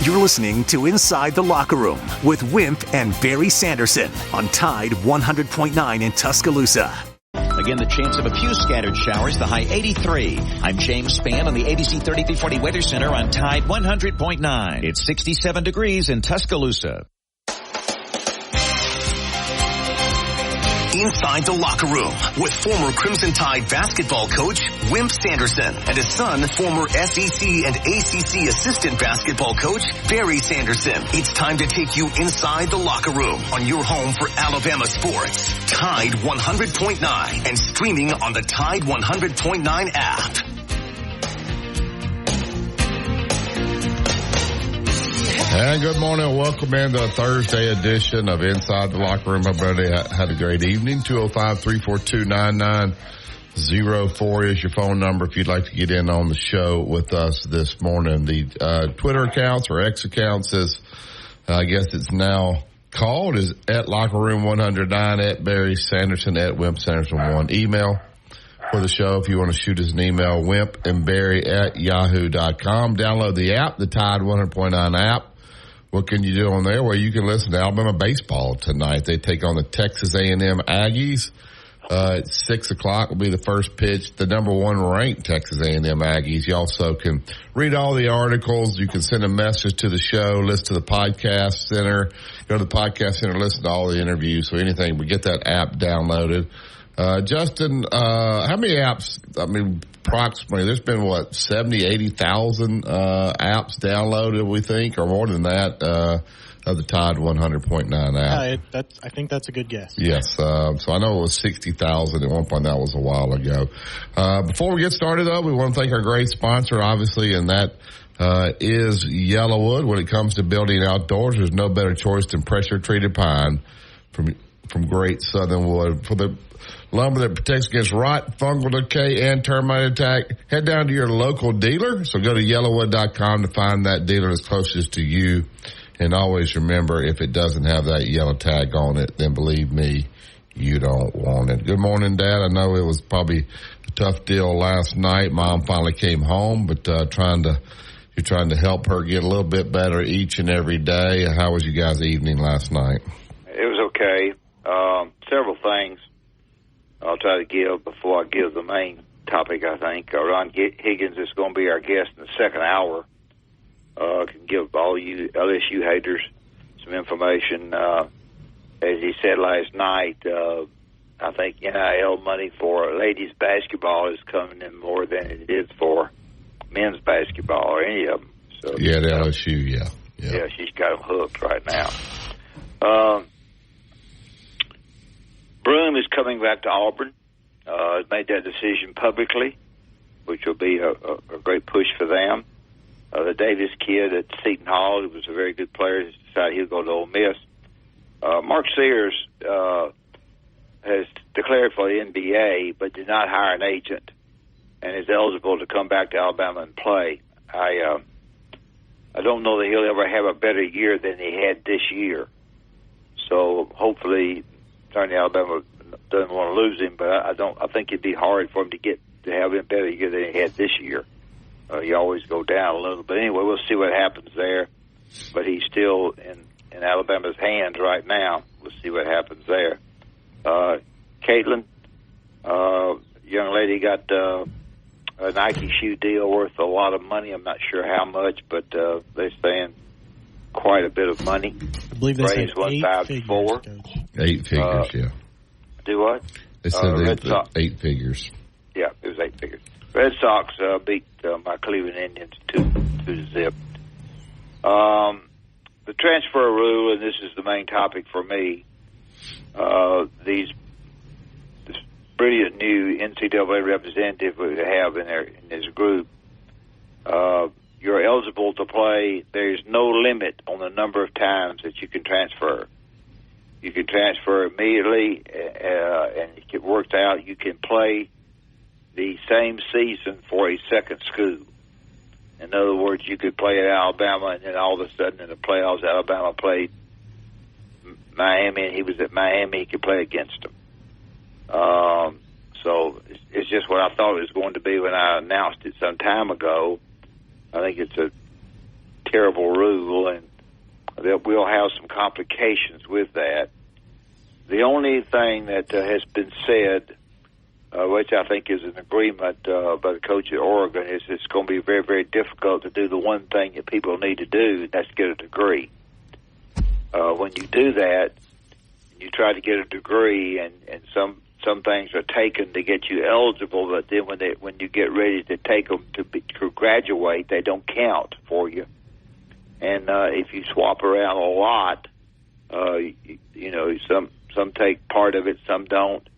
You're listening to Inside the Locker Room with Wimp and Barry Sanderson on Tide 100.9 in Tuscaloosa. Again, the chance of a few scattered showers, the high 83. I'm James Spann on the ABC 3340 Weather Center on Tide 100.9. It's 67 degrees in Tuscaloosa. Inside the Locker Room with former Crimson Tide basketball coach Wimp Sanderson and his son, former SEC and ACC assistant basketball coach Barry Sanderson. It's time to take you inside the locker room on your home for Alabama sports. Tide 100.9 and streaming on the Tide 100.9 app. And good morning. Welcome into a Thursday edition of Inside the Locker Room. Everybody had a great evening. 205-342-9904 is your phone number if you'd like to get in on the show with us this morning. The Twitter accounts or X accounts is, I guess it's now called, is at Locker Room 109, at Barry Sanderson, at Wimp Sanderson 1. Email for the show if you want to shoot us an email, wimpandbarry@yahoo.com. Download the app, the Tide 100.9 app. What can you do on there? Well, you can listen to Alabama baseball tonight. They take on the Texas A&M Aggies. At 6 o'clock will be the first pitch. The number one ranked Texas A&M Aggies. You also can read all the articles. You can send a message to the show, listen to the podcast center, go to the podcast center, listen to all the interviews. So anything, we get that app downloaded. Justin, how many apps, approximately, there's been, 80,000 apps downloaded, we think, or more than that, of the Tide 100.9 app. I think that's a good guess. Yes. So I know it was 60,000 at one point. That was a while ago. Before we get started, though, we want to thank our great sponsor, obviously, and that is Yellowwood. When it comes to building outdoors, there's no better choice than pressure-treated pine from great southern wood. For the lumber that protects against rot, fungal decay, and termite attack, head down to your local dealer. So go to yellowwood.com to find that dealer that's closest to you. And always remember, if it doesn't have that yellow tag on it, then believe me, you don't want it. Good morning, Dad. I know it was probably a tough deal last night. Mom finally came home, but you're trying to help her get a little bit better each and every day. How was you guys' evening last night? It was okay. Several things I'll try to give before I give the main topic, I think. Ron Higgins is going to be our guest in the second hour. Can give all you LSU haters some information. As he said last night, I think NIL money for ladies basketball is coming in more than it is for men's basketball or any of them. So, yeah, the LSU, yeah. Yeah, she's got them hooked right now. Broome is coming back to Auburn. Has made that decision publicly, which will be a great push for them. The Davis kid at Seton Hall, who was a very good player, has decided he'll go to Ole Miss. Mark Sears has declared for the NBA, but did not hire an agent, and is eligible to come back to Alabama and play. I don't know that he'll ever have a better year than he had this year. So hopefully, Attorney Alabama doesn't want to lose him, but I think it'd be hard for him to have a better year than he had this year. You always go down a little. But anyway, we'll see what happens there. But he's still in Alabama's hands right now. We'll see what happens there. Caitlin, young lady, got a Nike shoe deal worth a lot of money. I'm not sure how much, but they're saying quite a bit of money. I believe they said 8 figures, Coach. 8 figures, yeah. Do what? They said 8 figures. Yeah, it was 8 figures. Red Sox beat my Cleveland Indians 2-0. The transfer rule, and this is the main topic for me, this brilliant new NCAA representative we have in this group, you're eligible to play. There's no limit on the number of times that you can transfer. You can transfer immediately, and if it works out, you can play the same season for a second school. In other words, you could play at Alabama, and then all of a sudden in the playoffs, Alabama played Miami, and he was at Miami. He could play against them. So it's just what I thought it was going to be when I announced it some time ago. I think it's a terrible rule, and that we'll have some complications with that. The only thing that has been said, which I think is an agreement by the coach at Oregon, is it's going to be very, very difficult to do the one thing that people need to do, and that's get a degree. When you do that, you try to get a degree, and some things are taken to get you eligible, but then when you get ready to take them to graduate, they don't count for you. And if you swap around a lot, some take part of it, some don't.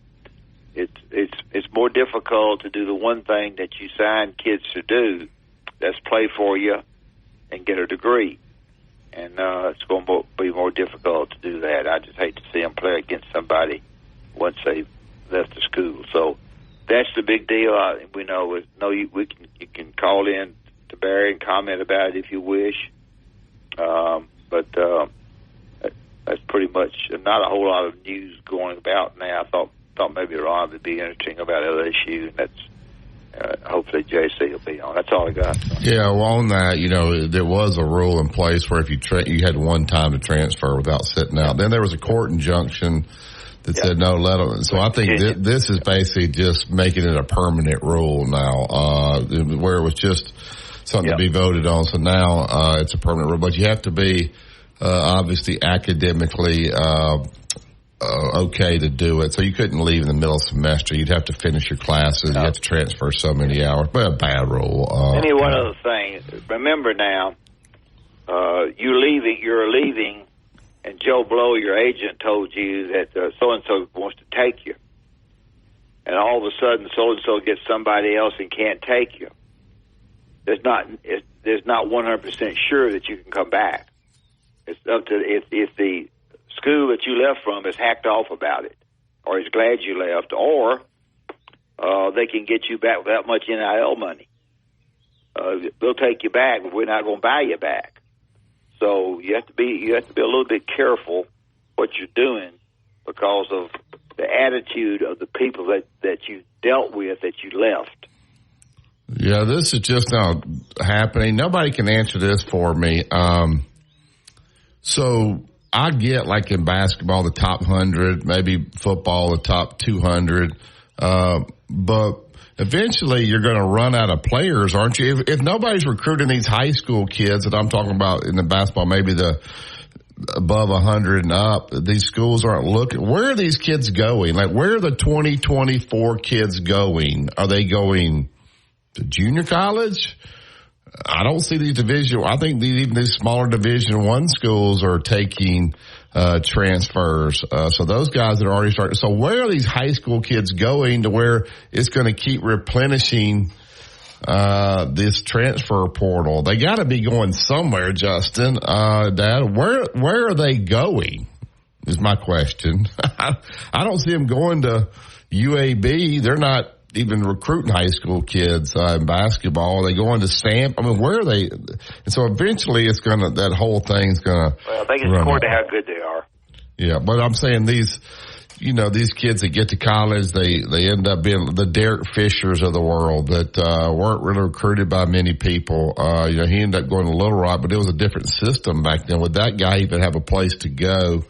It's more difficult to do the one thing that you sign kids to do, that's play for you and get a degree. And it's going to be more difficult to do that. I just hate to see them play against somebody once they've left the school. So that's the big deal. We know you can call in to Barry and comment about it if you wish. But that's pretty much not a whole lot of news going about now. I thought maybe Ron would be interesting about LSU, and that's hopefully JC will be on. That's all I got. So. Yeah, well, on that, there was a rule in place where if you had one time to transfer without sitting out. Then there was a court injunction that said no, let them. So I think this is basically just making it a permanent rule now, where it was just something to be voted on. So now it's a permanent rule, but you have to be obviously academically okay to do it. So you couldn't leave in the middle of the semester. You'd have to finish your classes. You have to transfer so many hours. But a bad rule. One other thing. Remember now, you're leaving, and Joe Blow, your agent, told you that so-and-so wants to take you. And all of a sudden, so-and-so gets somebody else and can't take you. There's not 100% sure that you can come back. It's up to if the school that you left from is hacked off about it, or is glad you left, or they can get you back without much NIL money. They'll take you back, but we're not going to buy you back. So you have to be a little bit careful what you're doing because of the attitude of the people that you dealt with that you left. Yeah, this is just now happening. Nobody can answer this for me. So I get, like in basketball, the top 100, maybe football, the top 200. But eventually you're going to run out of players, aren't you? If nobody's recruiting these high school kids that I'm talking about in the basketball, maybe the above 100 and up, these schools aren't looking. Where are these kids going? Like, where are the 2024 kids going? Are they going to junior college? I don't see these I think even these smaller Division I schools are taking transfers. So those guys that are already starting. So where are these high school kids going to where it's going to keep replenishing this transfer portal? They got to be going somewhere, Justin. Dad, where are they going is my question. I don't see them going to UAB. They're not even recruiting high school kids in basketball. They go into Sam. I mean, where are they? And so eventually that whole thing's going to. Well, I think it's according to how good they are. Yeah, but I'm saying these kids that get to college, they end up being the Derek Fishers of the world that weren't really recruited by many people. He ended up going to Little Rock, but it was a different system back then. Would that guy even have a place to go?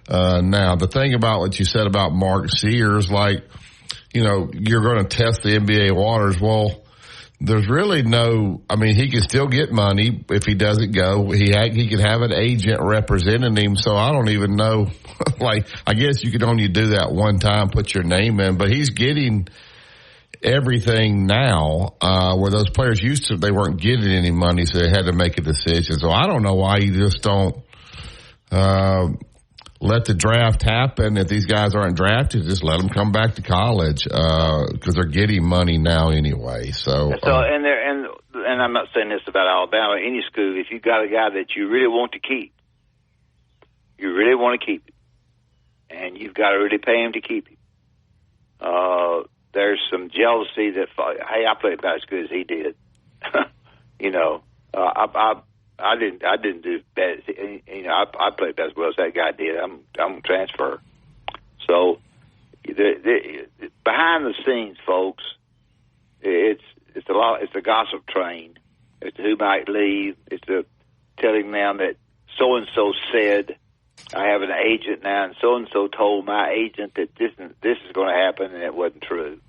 Now, the thing about what you said about Mark Sears, you're going to test the NBA waters. Well, there's really he can still get money if he doesn't go. He can have an agent representing him. So I don't even know. I guess you could only do that one time, put your name in, but he's getting everything now, where those players they weren't getting any money, so they had to make a decision. So I don't know why you just don't, let the draft happen. If these guys aren't drafted, just let them come back to college because they're getting money now anyway. And I'm not saying this about Alabama. Any school, if you got a guy that you really want to keep, and you've got to really pay him to keep him. There's some jealousy that, hey, I played about as good as he did. I didn't do bad. I played about as well as that guy did. I'm transfer. So behind the scenes, folks, it's a lot. It's a gossip train. It's who might leave. It's telling them that so-and-so said, I have an agent now, and so-and-so told my agent that this is going to happen, and it wasn't true.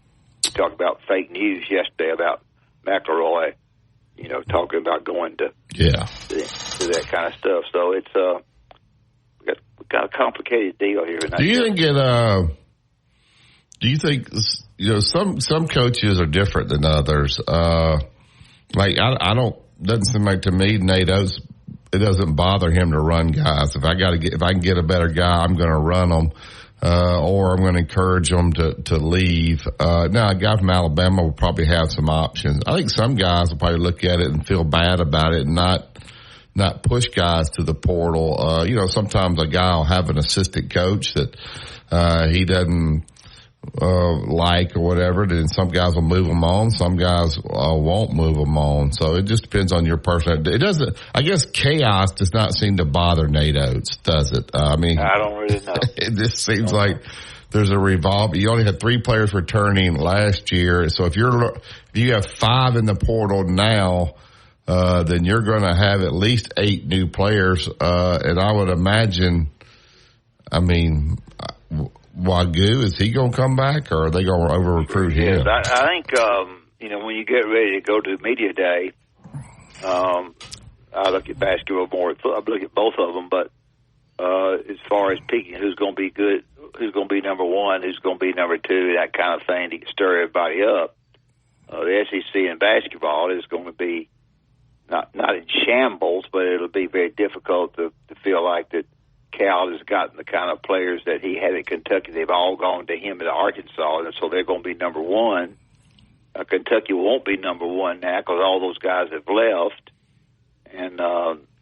We talked about fake news yesterday about McElroy, talking about going to that kind of stuff. So it's we got a complicated deal here. Do you think some coaches are different than others? Doesn't seem like to me Nate Oates, it doesn't bother him to run guys. If I can get a better guy, I'm going to run them, or I'm going to encourage them to leave. Now a guy from Alabama will probably have some options. I think some guys will probably look at it and feel bad about it and not push guys to the portal. Sometimes a guy will have an assistant coach that he doesn't like or whatever, then some guys will move them on, some guys won't move them on. So it just depends on your person. It doesn't, I guess chaos does not seem to bother Nate Oates, does it? I don't really know. It just seems like there's a revolve. You only had 3 players returning last year. So if you have 5 in the portal now, then you're going to have at least 8 new players. And I would imagine, Wagyu, is he going to come back, or are they going to over-recruit him? Yes, I think, when you get ready to go to media day, I look at basketball more. I look at both of them, but as far as picking who's going to be good, who's going to be number 1, who's going to be number 2, that kind of thing to stir everybody up, the SEC in basketball is going to be not in shambles, but it'll be very difficult to feel like that Cal has gotten the kind of players that he had at Kentucky. They've all gone to him at Arkansas, and so they're going to be number 1. Kentucky won't be number 1 now because all those guys have left. And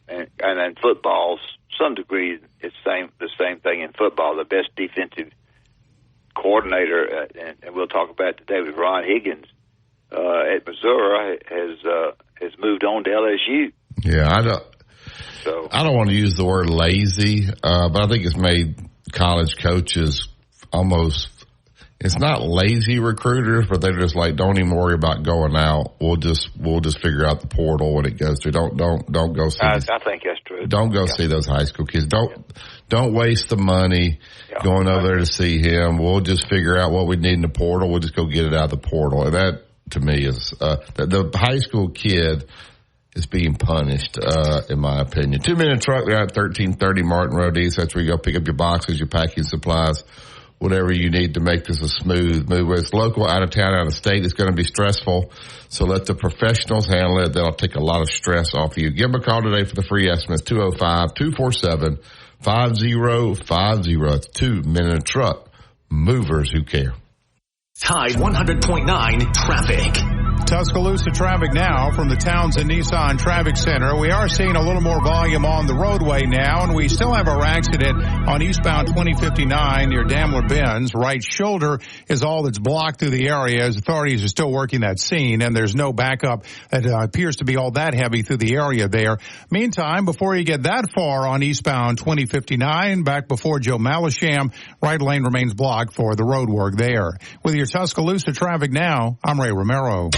in football, some degree, it's the same thing in football. The best defensive coordinator, and we'll talk about today with Ron Higgins at Missouri, has moved on to LSU. Yeah, I don't want to use the word lazy, but I think it's made college coaches it's not lazy recruiters, but they're just like, don't even worry about going out. We'll just figure out the portal when it goes through. Don't go see. I think that's true. Don't go see those high school kids. Don't waste the money going over there to see him. We'll just figure out what we need in the portal. We'll just go get it out of the portal. And that, to me, is the high school kid is being punished, in my opinion. 2-minute truck, they're at 1330 Martin Road East. That's where you go pick up your boxes, your packing supplies, whatever you need to make this a smooth move. Whether it's local, out of town, out of state, it's going to be stressful. So let the professionals handle it. That'll take a lot of stress off of you. Give them a call today for the free estimates, 205-247-5050. It's 2-minute truck. Movers who care. Tide 100.9 traffic. Tuscaloosa traffic now from the Townsend Nissan Traffic Center. We are seeing a little more volume on the roadway now, and we still have our accident on eastbound 2059 near Daimler-Benz. Right shoulder is all that's blocked through the area as authorities are still working that scene, and there's no backup that appears to be all that heavy through the area there. Meantime, before you get that far on eastbound 2059, back before Joe Malisham, right lane remains blocked for the road work there. With your Tuscaloosa traffic now, I'm Ray Romero.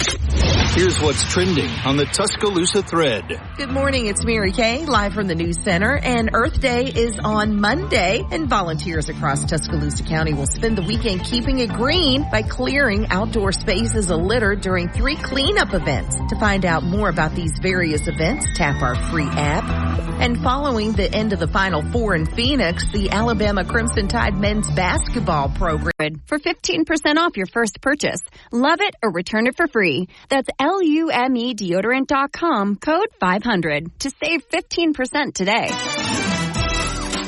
Here's what's trending on the Tuscaloosa thread. Good morning, it's Mary Kay, live from the News Center, and Earth Day is on Monday, and volunteers across Tuscaloosa County will spend the weekend keeping it green by clearing outdoor spaces of litter during 3 cleanup events. To find out more about these various events, tap our free app. And following the end of the Final Four in Phoenix, the Alabama Crimson Tide men's basketball program. For 15% off your first purchase. Love it or return it for free. That's LUMEdeodorant.com, code 500 to save 15% today.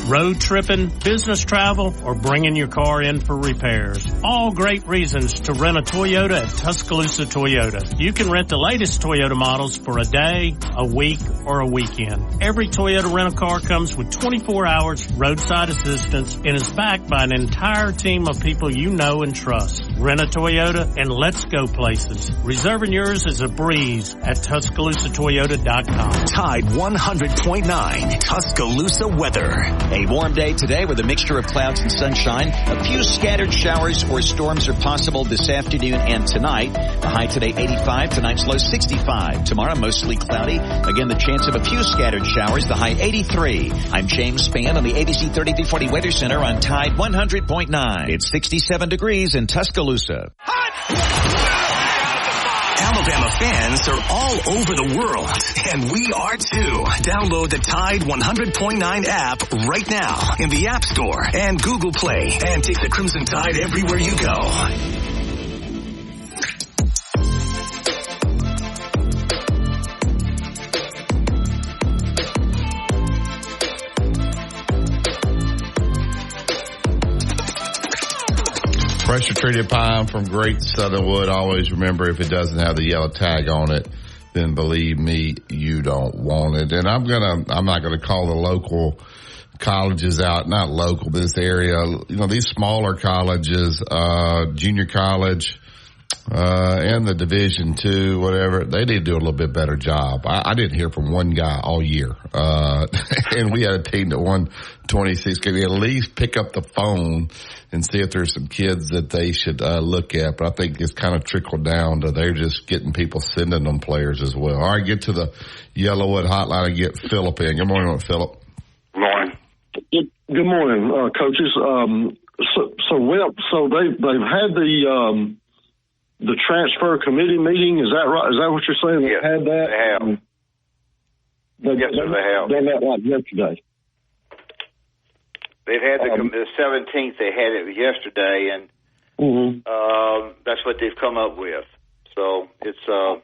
Road tripping, business travel, or bringing your car in for repairs. All great reasons to rent a Toyota at Tuscaloosa Toyota. You can rent the latest Toyota models for a day, a week, or a weekend. Every Toyota rental car comes with 24 hours roadside assistance and is backed by an entire team of people you know and trust. Rent a Toyota and let's go places. Reserving yours is a breeze at TuscaloosaToyota.com. Tide 100.9 Tuscaloosa weather. A warm day today with a mixture of clouds and sunshine. A few scattered showers or storms are possible this afternoon and tonight. The high today 85, tonight's low 65. Tomorrow mostly cloudy. Again, the chance of a few scattered showers. The high 83. I'm James Spann on the ABC 3340 Weather Center on Tide 100.9. It's 67 degrees in Tuscaloosa. Alabama fans are all over the world, and we are too. Download the Tide 100.9 app right now in the App Store and Google Play, and take the Crimson Tide everywhere you go. Pressure treated pine from Great Southern Wood. Always remember, if it doesn't have the yellow tag on it, then believe me, you don't want it. And I'm not gonna call the local colleges out, not local, but this area, these smaller colleges, junior college, and the Division II, whatever, they need to do a little bit better job. I didn't hear from one guy all year. And we had a team that won 26. Can they at least pick up the phone and see if there's some kids that they should look at? But I think it's kind of trickled down to they're just getting people sending them players as well. All right, get to the Yellowwood hotline and get Philip in. Good morning, Philip. Good morning. Good morning, coaches. So they've had the transfer committee meeting. Is that right? Is that what you're saying? Yes, they had that? They have. Yes, sir, they have. Done that like yesterday. They've had the 17th. They had it yesterday, and that's what they've come up with. So it's. Will,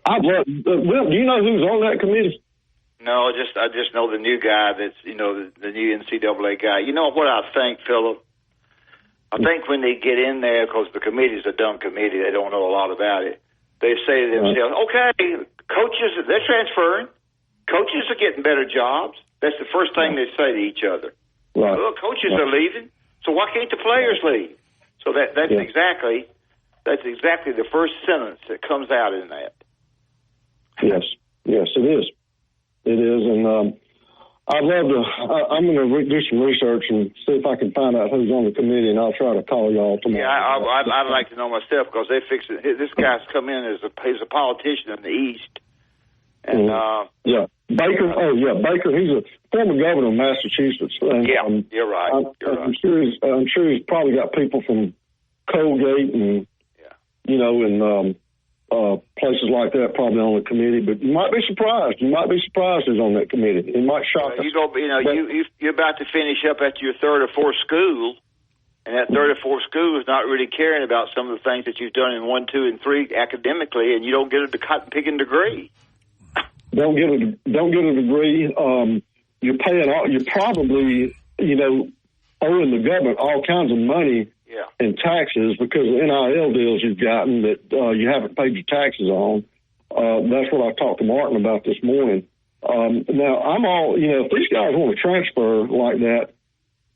do you know who's on that committee? No, I just know the new guy. That's the new NCAA guy. You know what I think, Philip? I think when they get in there, because the committee's a dumb committee, they don't know a lot about it. They say to themselves, "Okay, coaches, they're transferring. Coaches are getting better jobs." That's the first thing they say to each other. Right. Well, coaches are leaving, so why can't the players leave? So that's exactly the first sentence that comes out in that. Yes, it is. It is, and I'd love to. I'm going to do some research and see if I can find out who's on the committee, and I'll try to call y'all tomorrow. Yeah, I'd like to know myself, because they fix it. This guy's come in as he's a politician in the East, and Baker. Baker. He's a former governor of Massachusetts. And, you're right. I'm sure he's probably got people from Colgate and and places like that probably on the committee. But you might be surprised. Who's on that committee. It might shock us. You're about to finish up at your third or fourth school, and that third or fourth school is not really caring about some of the things that you've done in 1, 2, and 3 academically, and you don't get a cotton picking degree. Don't get a degree. You're probably owing the government all kinds of money in taxes because of NIL deals you've gotten that you haven't paid your taxes on. That's what I talked to Martin about this morning. Now I'm all if these guys want to transfer like that,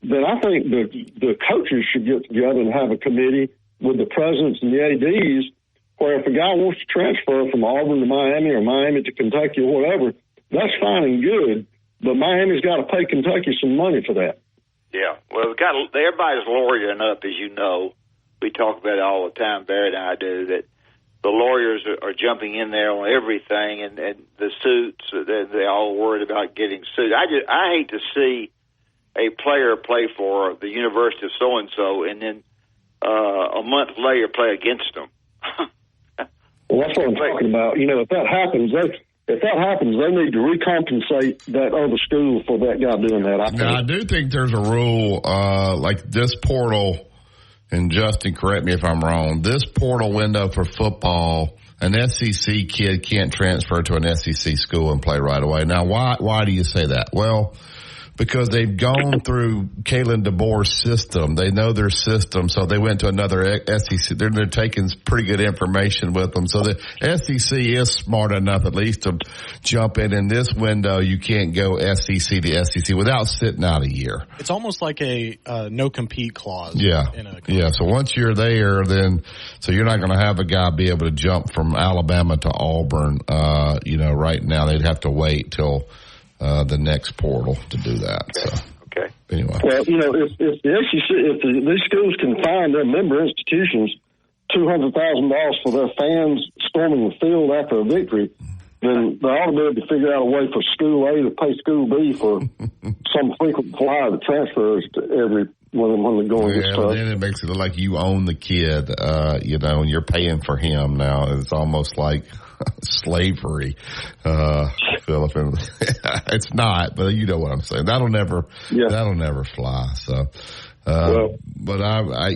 then I think the coaches should get together and have a committee with the presidents and the ADs. Where if a guy wants to transfer from Auburn to Miami or Miami to Kentucky or whatever, that's fine and good, but Miami's got to pay Kentucky some money for that. Yeah, well, everybody's lawyering up, as you know. We talk about it all the time, Barrett and I do, that the lawyers are jumping in there on everything, and the suits, they're all worried about getting sued. I hate to see a player play for the University of so-and-so and then a month later play against them. Well, that's what I'm talking about. If that happens, they need to recompensate that other school for that guy doing that. I do think there's a rule like this portal, and Justin, correct me if I'm wrong, this portal window for football, an SEC kid can't transfer to an SEC school and play right away. Now, why do you say that? Well, because they've gone through Kalen DeBoer's system. They know their system, so they went to another SEC. They're taking pretty good information with them. So the SEC is smart enough at least to jump in this window. You can't go SEC to SEC without sitting out a year. It's almost like a no-compete clause. Yeah. So once you're there, so you're not going to have a guy be able to jump from Alabama to Auburn. Right now they'd have to wait till the next portal to do that. Okay. anyway. Well, if the SEC, if these schools can find their member institutions $200,000 for their fans storming the field after a victory, then they ought to be able to figure out a way for School A to pay School B for some frequent flyer that transfers to every when they're going. Yeah, but then it makes it look like you own the kid, and you're paying for him now. It's almost like slavery, Philip. It's not, but you know what I'm saying. That'll never fly. So. But I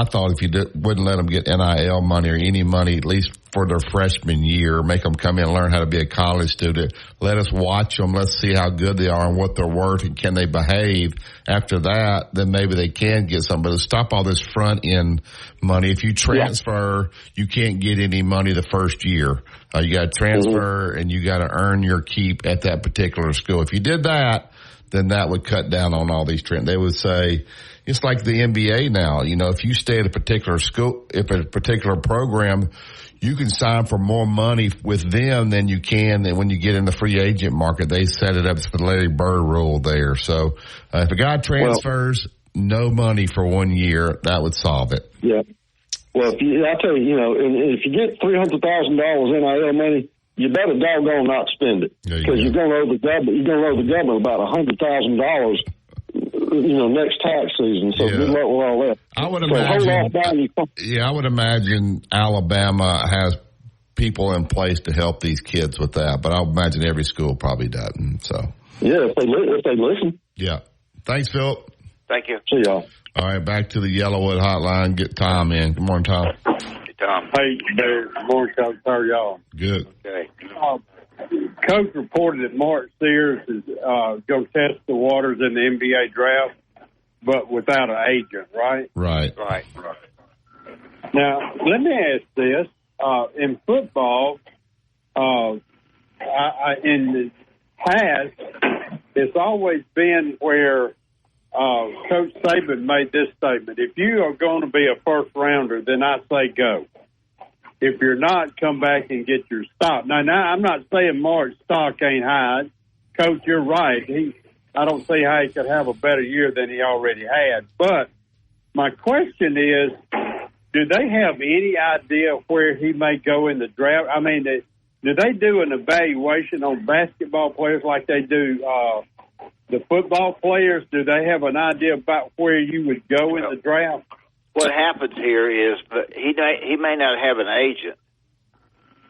thought if you wouldn't let them get NIL money or any money, at least for their freshman year, make them come in and learn how to be a college student. Let us watch them. Let's see how good they are and what they're worth and can they behave. After that, then maybe they can get some. But to stop all this front end money. If you transfer, you can't get any money the first year. You got to transfer and you got to earn your keep at that particular school. If you did that, then that would cut down on all these trends. They would say, it's like the NBA now. If you stay at a particular school, if a particular program, you can sign for more money with them than you can when you get in the free agent market. They set it up. It's the Larry Bird rule there. So if a guy transfers, no money for 1 year, that would solve it. Yeah. Well, I tell you, if you get $300,000 NIL money, you better doggone not spend it because you're going to owe the government. You're going to owe the government about $100,000, next tax season. So good luck with all that. I would imagine. I would imagine Alabama has people in place to help these kids with that, but I would imagine every school probably doesn't. So if they listen. Yeah. Thanks, Philip. Thank you. See y'all. All right, back to the Yellowwood hotline. Get Tom in. Good morning, Tom. Tom. Hey, good morning, Coach. How are y'all? Good. Okay. Coach reported that Mark Sears is going to test the waters in the NBA draft, but without an agent, right? Right. Now, let me ask this. In football, in the past, it's always been where Coach Saban made this statement. If you are going to be a first rounder, then I say go. If you're not, come back and get your stock. Now I'm not saying Mark's stock ain't high. Coach, you're right. I don't see how he could have a better year than he already had. But my question is, do they have any idea where he may go in the draft? I mean, do they do an evaluation on basketball players like they do the football players? Do they have an idea about where you would go in the draft? What happens here is that he may not have an agent,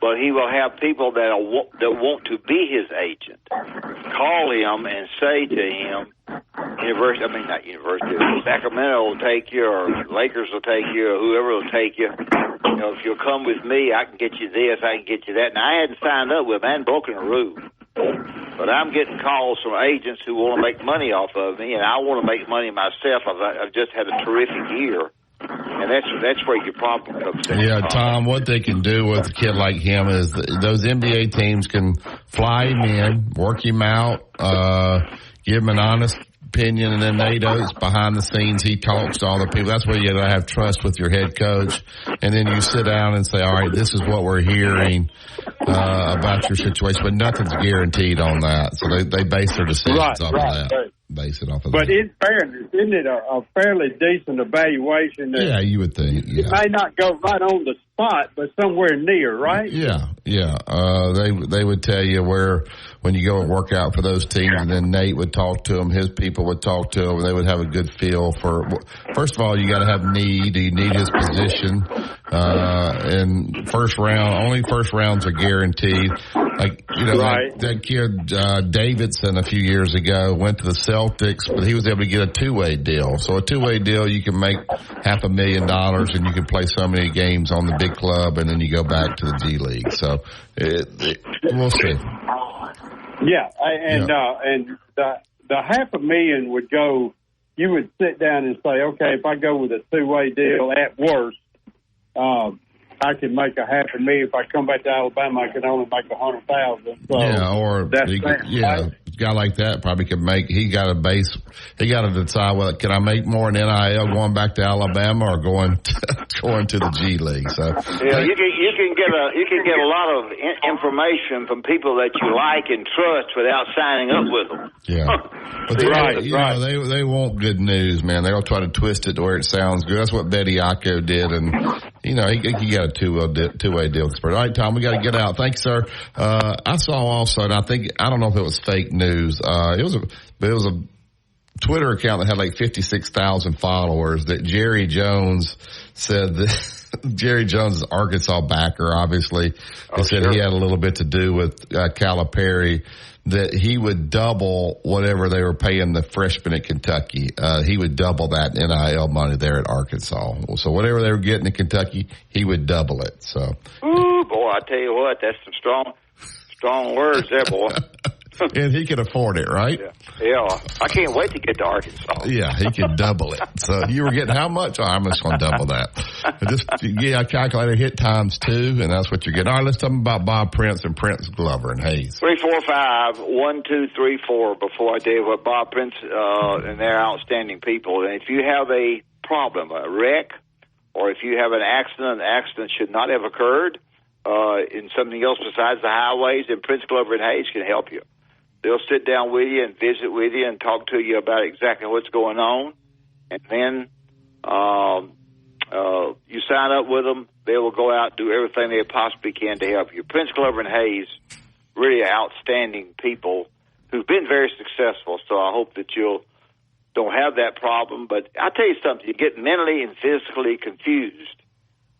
but he will have people that want to be his agent call him and say to him, Sacramento will take you, or Lakers will take you, or whoever will take you. If you'll come with me, I can get you this, I can get you that. Now, I hadn't signed up with him. I hadn't broken a rule. But I'm getting calls from agents who want to make money off of me, and I want to make money myself. I've just had a terrific year. And that's where your problem comes in. Yeah, Tom, what they can do with a kid like him is those NBA teams can fly him in, work him out, give him an honest opinion, and then Nate Oates, behind the scenes, he talks to all the people. That's where you got to have trust with your head coach. And then you sit down and say, all right, this is what we're hearing about your situation. But nothing's guaranteed on that. So they base their decisions off of that. Right. Base it off of but that. in fairness, isn't it a fairly decent evaluation? Yeah, you would think. Yeah. It may not go right on the spot, but somewhere near, right? Yeah. They would tell you where when you go and work out for those teams, and then Nate would talk to them, his people would talk to them, and they would have a good feel for. First of all, you got to have need. Do you need his position? And first rounds are guaranteed. Like that kid Davidson a few years ago went to the Celtics, but he was able to get a two-way deal. So a two-way deal, you can make $500,000 and you can play so many games on the big club, and then you go back to the G League. So we'll see. Yeah, and the $500,000 would go. You would sit down and say, okay, if I go with a two-way deal, at worst, I can make $500,000. If I come back to Alabama, I can only make $100,000. So a guy like that probably could make. He got to decide, well, can I make more in NIL going back to Alabama or going to the G League? So you you can get a lot of information from people that you like and trust without signing up with them. Yeah, but they want good news, man. They'll try to twist it to where it sounds good. That's what Betty Ocko did, and he got a two-way deal. All right, Tom, we got to get out. Thanks, sir. I saw also, and I don't know if it was fake news. It was a Twitter account that had like 56,000 followers that Jerry Jones said that Jerry Jones is Arkansas backer, obviously. He said he had a little bit to do with Calipari, that he would double whatever they were paying the freshmen at Kentucky. He would double that NIL money there at Arkansas. So whatever they were getting at Kentucky, he would double it. So, ooh, boy, I tell you what, that's some strong words there, boy. And he could afford it, right? Yeah. I can't wait to get to Arkansas. Yeah, he could double it. So you were getting how much? Oh, I'm just going to double that. I calculated hit times 2, and that's what you're getting. All right, let's talk about Bob Prince and Prince Glover and Hayes. 345-1234 before I tell you what Bob Prince and they're outstanding people. And if you have a problem, a wreck, or if you have an accident, the accident should not have occurred in something else besides the highways, then Prince Glover and Hayes can help you. They'll sit down with you and visit with you and talk to you about exactly what's going on. And then you sign up with them. They will go out and do everything they possibly can to help you. Prince Glover and Hayes, really outstanding people who've been very successful. So I hope that you'll don't have that problem. But I'll tell you something. You get mentally and physically confused.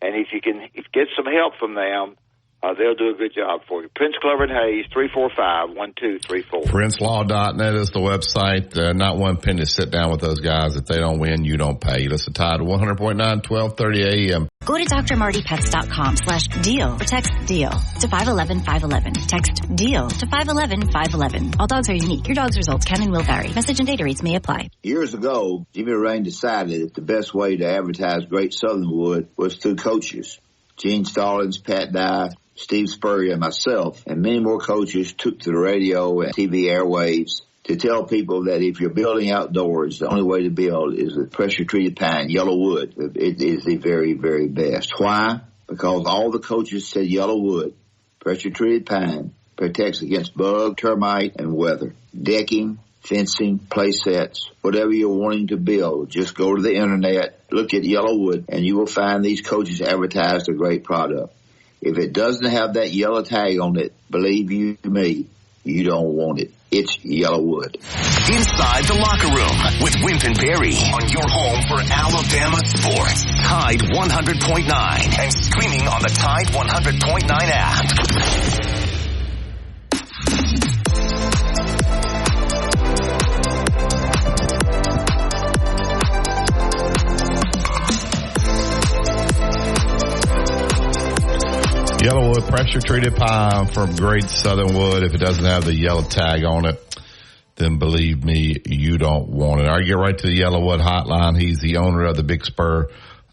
And if you get some help from them, they'll do a good job for you. Prince Glover and Hayes, 345-1234. PrinceLaw.net is the website. Not one penny to sit down with those guys. If they don't win, you don't pay. Listen to Tide 100.9, 1230 AM. Go to drmartypets.com/deal or text DEAL to 511-511. Text DEAL to 511-511. All dogs are unique. Your dog's results can and will vary. Message and data rates may apply. Years ago, Jimmy Rain decided that the best way to advertise Great Southernwood was through coaches. Gene Stallings, Pat Dye, Steve Spurrier, and myself, and many more coaches took to the radio and TV airwaves to tell people that if you're building outdoors, the only way to build is with pressure-treated pine, yellow wood. It is the very, very best. Why? Because all the coaches said yellow wood, pressure-treated pine, protects against bug, termite, and weather. Decking, fencing, play sets, whatever you're wanting to build, just go to the internet, look at yellow wood, and you will find these coaches advertise a great product. If it doesn't have that yellow tag on it, believe you me, you don't want it. It's yellow wood. Inside the Locker Room with Wimp and Barry on your home for Alabama sports. Tide 100.9 and streaming on the Tide 100.9 app. Yellowwood pressure-treated pine from Great Southern Wood. If it doesn't have the yellow tag on it, then believe me, you don't want it. All right, get right to the Yellowwood hotline. He's the owner of the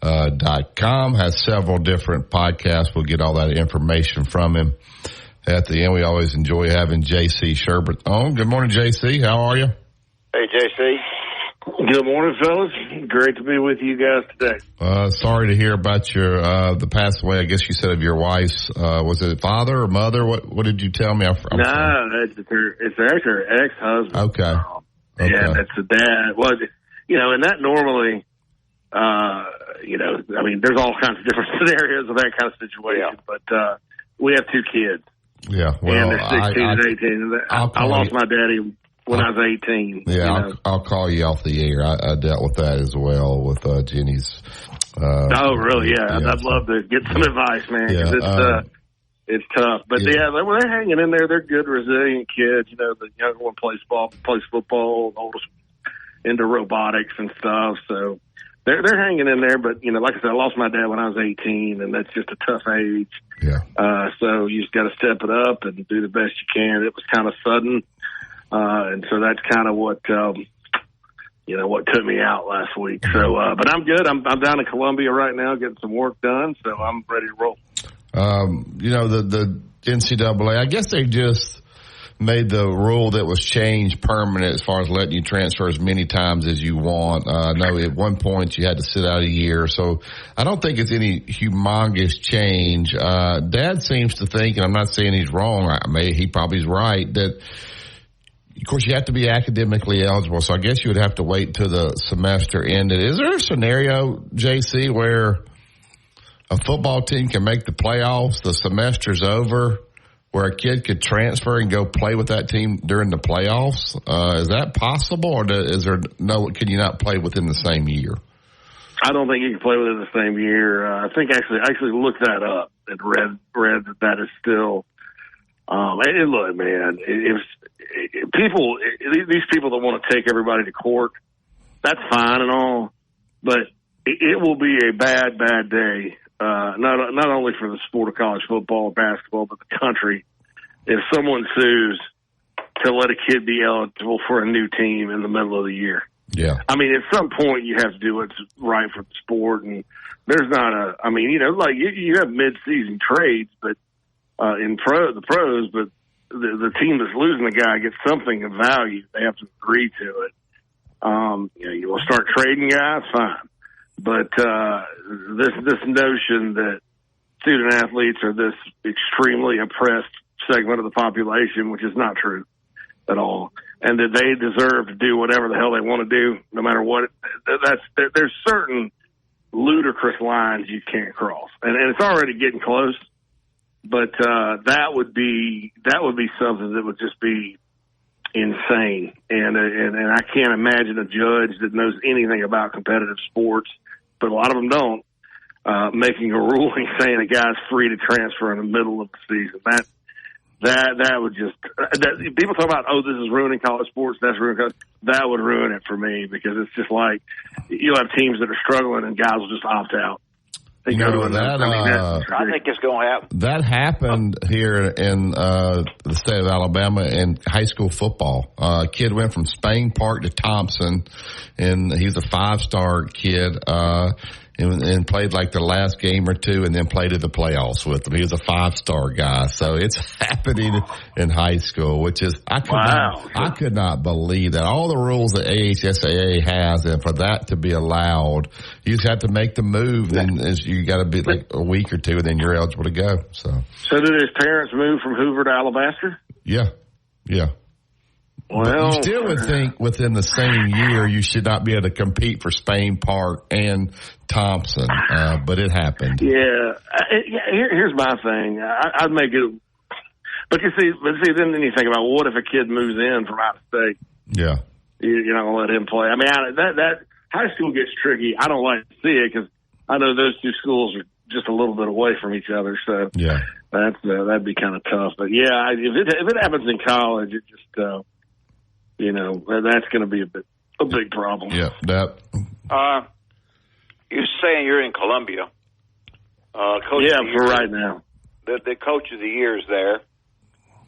BigSpur.com, has several different podcasts. We'll get all that information from him. At the end, we always enjoy having J.C. Sherbert on. Good morning, J.C. How are you? Hey, J.C. Good morning, fellas. Great to be with you guys today. Sorry to hear about your the passed away. I guess you said of your wife's. Was it father or mother? What did you tell me? It's actually her ex-husband. Okay. Yeah, that's the dad. Well, and that normally, I mean, there's all kinds of different scenarios of that kind of situation. Yeah. But we have 2 kids. Yeah. Well, and they're 16 and 18. I lost my daddy when I was 18. Yeah, I'll call you off the air. I dealt with that as well with Jenny's. Oh, really? Yeah. I'd love to get some advice, man, because it's tough. But, they're hanging in there. They're good, resilient kids. The younger one plays football, the oldest into robotics and stuff. So they're hanging in there. But, like I said, I lost my dad when I was 18, and that's just a tough age. Yeah. So you just got to step it up and do the best you can. It was kind of sudden. And so that's kind of what what took me out last week. So, but I'm good. I'm down in Columbia right now getting some work done, so I'm ready to roll. The NCAA, I guess they just made the rule that was changed permanent as far as letting you transfer as many times as you want. I know at one point you had to sit out a year, so I don't think it's any humongous change. Dad seems to think, and I'm not saying he's wrong, he probably is right, that of course, you have to be academically eligible, so I guess you would have to wait till the semester ended. Is there a scenario, JC, where a football team can make the playoffs, the semester's over, where a kid could transfer and go play with that team during the playoffs? Is that possible, or can you not play within the same year? I don't think you can play within the same year. I think I actually looked that up and read that is still. And look, man, if these people that want to take everybody to court, that's fine and all, but it will be a bad day. Not only for the sport of college football or basketball, but the country, if someone sues to let a kid be eligible for a new team in the middle of the year. Yeah. I mean, at some point you have to do what's right for the sport, and there's not you have mid-season trades, but in the pros, but the team that's losing the guy gets something of value. They have to agree to it. You will start trading guys, fine. But this notion that student athletes are this extremely oppressed segment of the population, which is not true at all, and that they deserve to do whatever the hell they want to do, no matter what. There's certain ludicrous lines you can't cross, and it's already getting close. But that would be something that would just be insane, and I can't imagine a judge that knows anything about competitive sports, but a lot of them don't, making a ruling saying a guy's free to transfer in the middle of the season. That would just people talk about, this is ruining college sports. That's ruining college. That would ruin it for me, because it's just like you'll have teams that are struggling and guys will just opt out. I think it's going to happen. That happened here in the state of Alabama in high school football. A kid went from Spain Park to Thompson, and he's a 5-star kid, and played like the last game or two, and then played in the playoffs with them. He was a 5-star guy. So it's happening in high school, which is I could not believe that. All the rules that AHSAA has, and for that to be allowed, you just have to make the move, and you got to be like a week or two, and then you're eligible to go. So did his parents move from Hoover to Alabaster? Yeah. Well, you still would think within the same year you should not be able to compete for Spain Park and Thompson, but it happened. Yeah. Here's my thing. I'd make it, but see, then you think about, what if a kid moves in from out of state? Yeah. You're not going to let him play. I mean, that high school gets tricky. I don't like to see it, because I know those two schools are just a little bit away from each other. So yeah, that'd be kind of tough. But yeah, if it happens in college, it just, that's going to be a big problem. Yeah, that. You're saying you're in Columbia. Coach for right now. The coach of the year is there.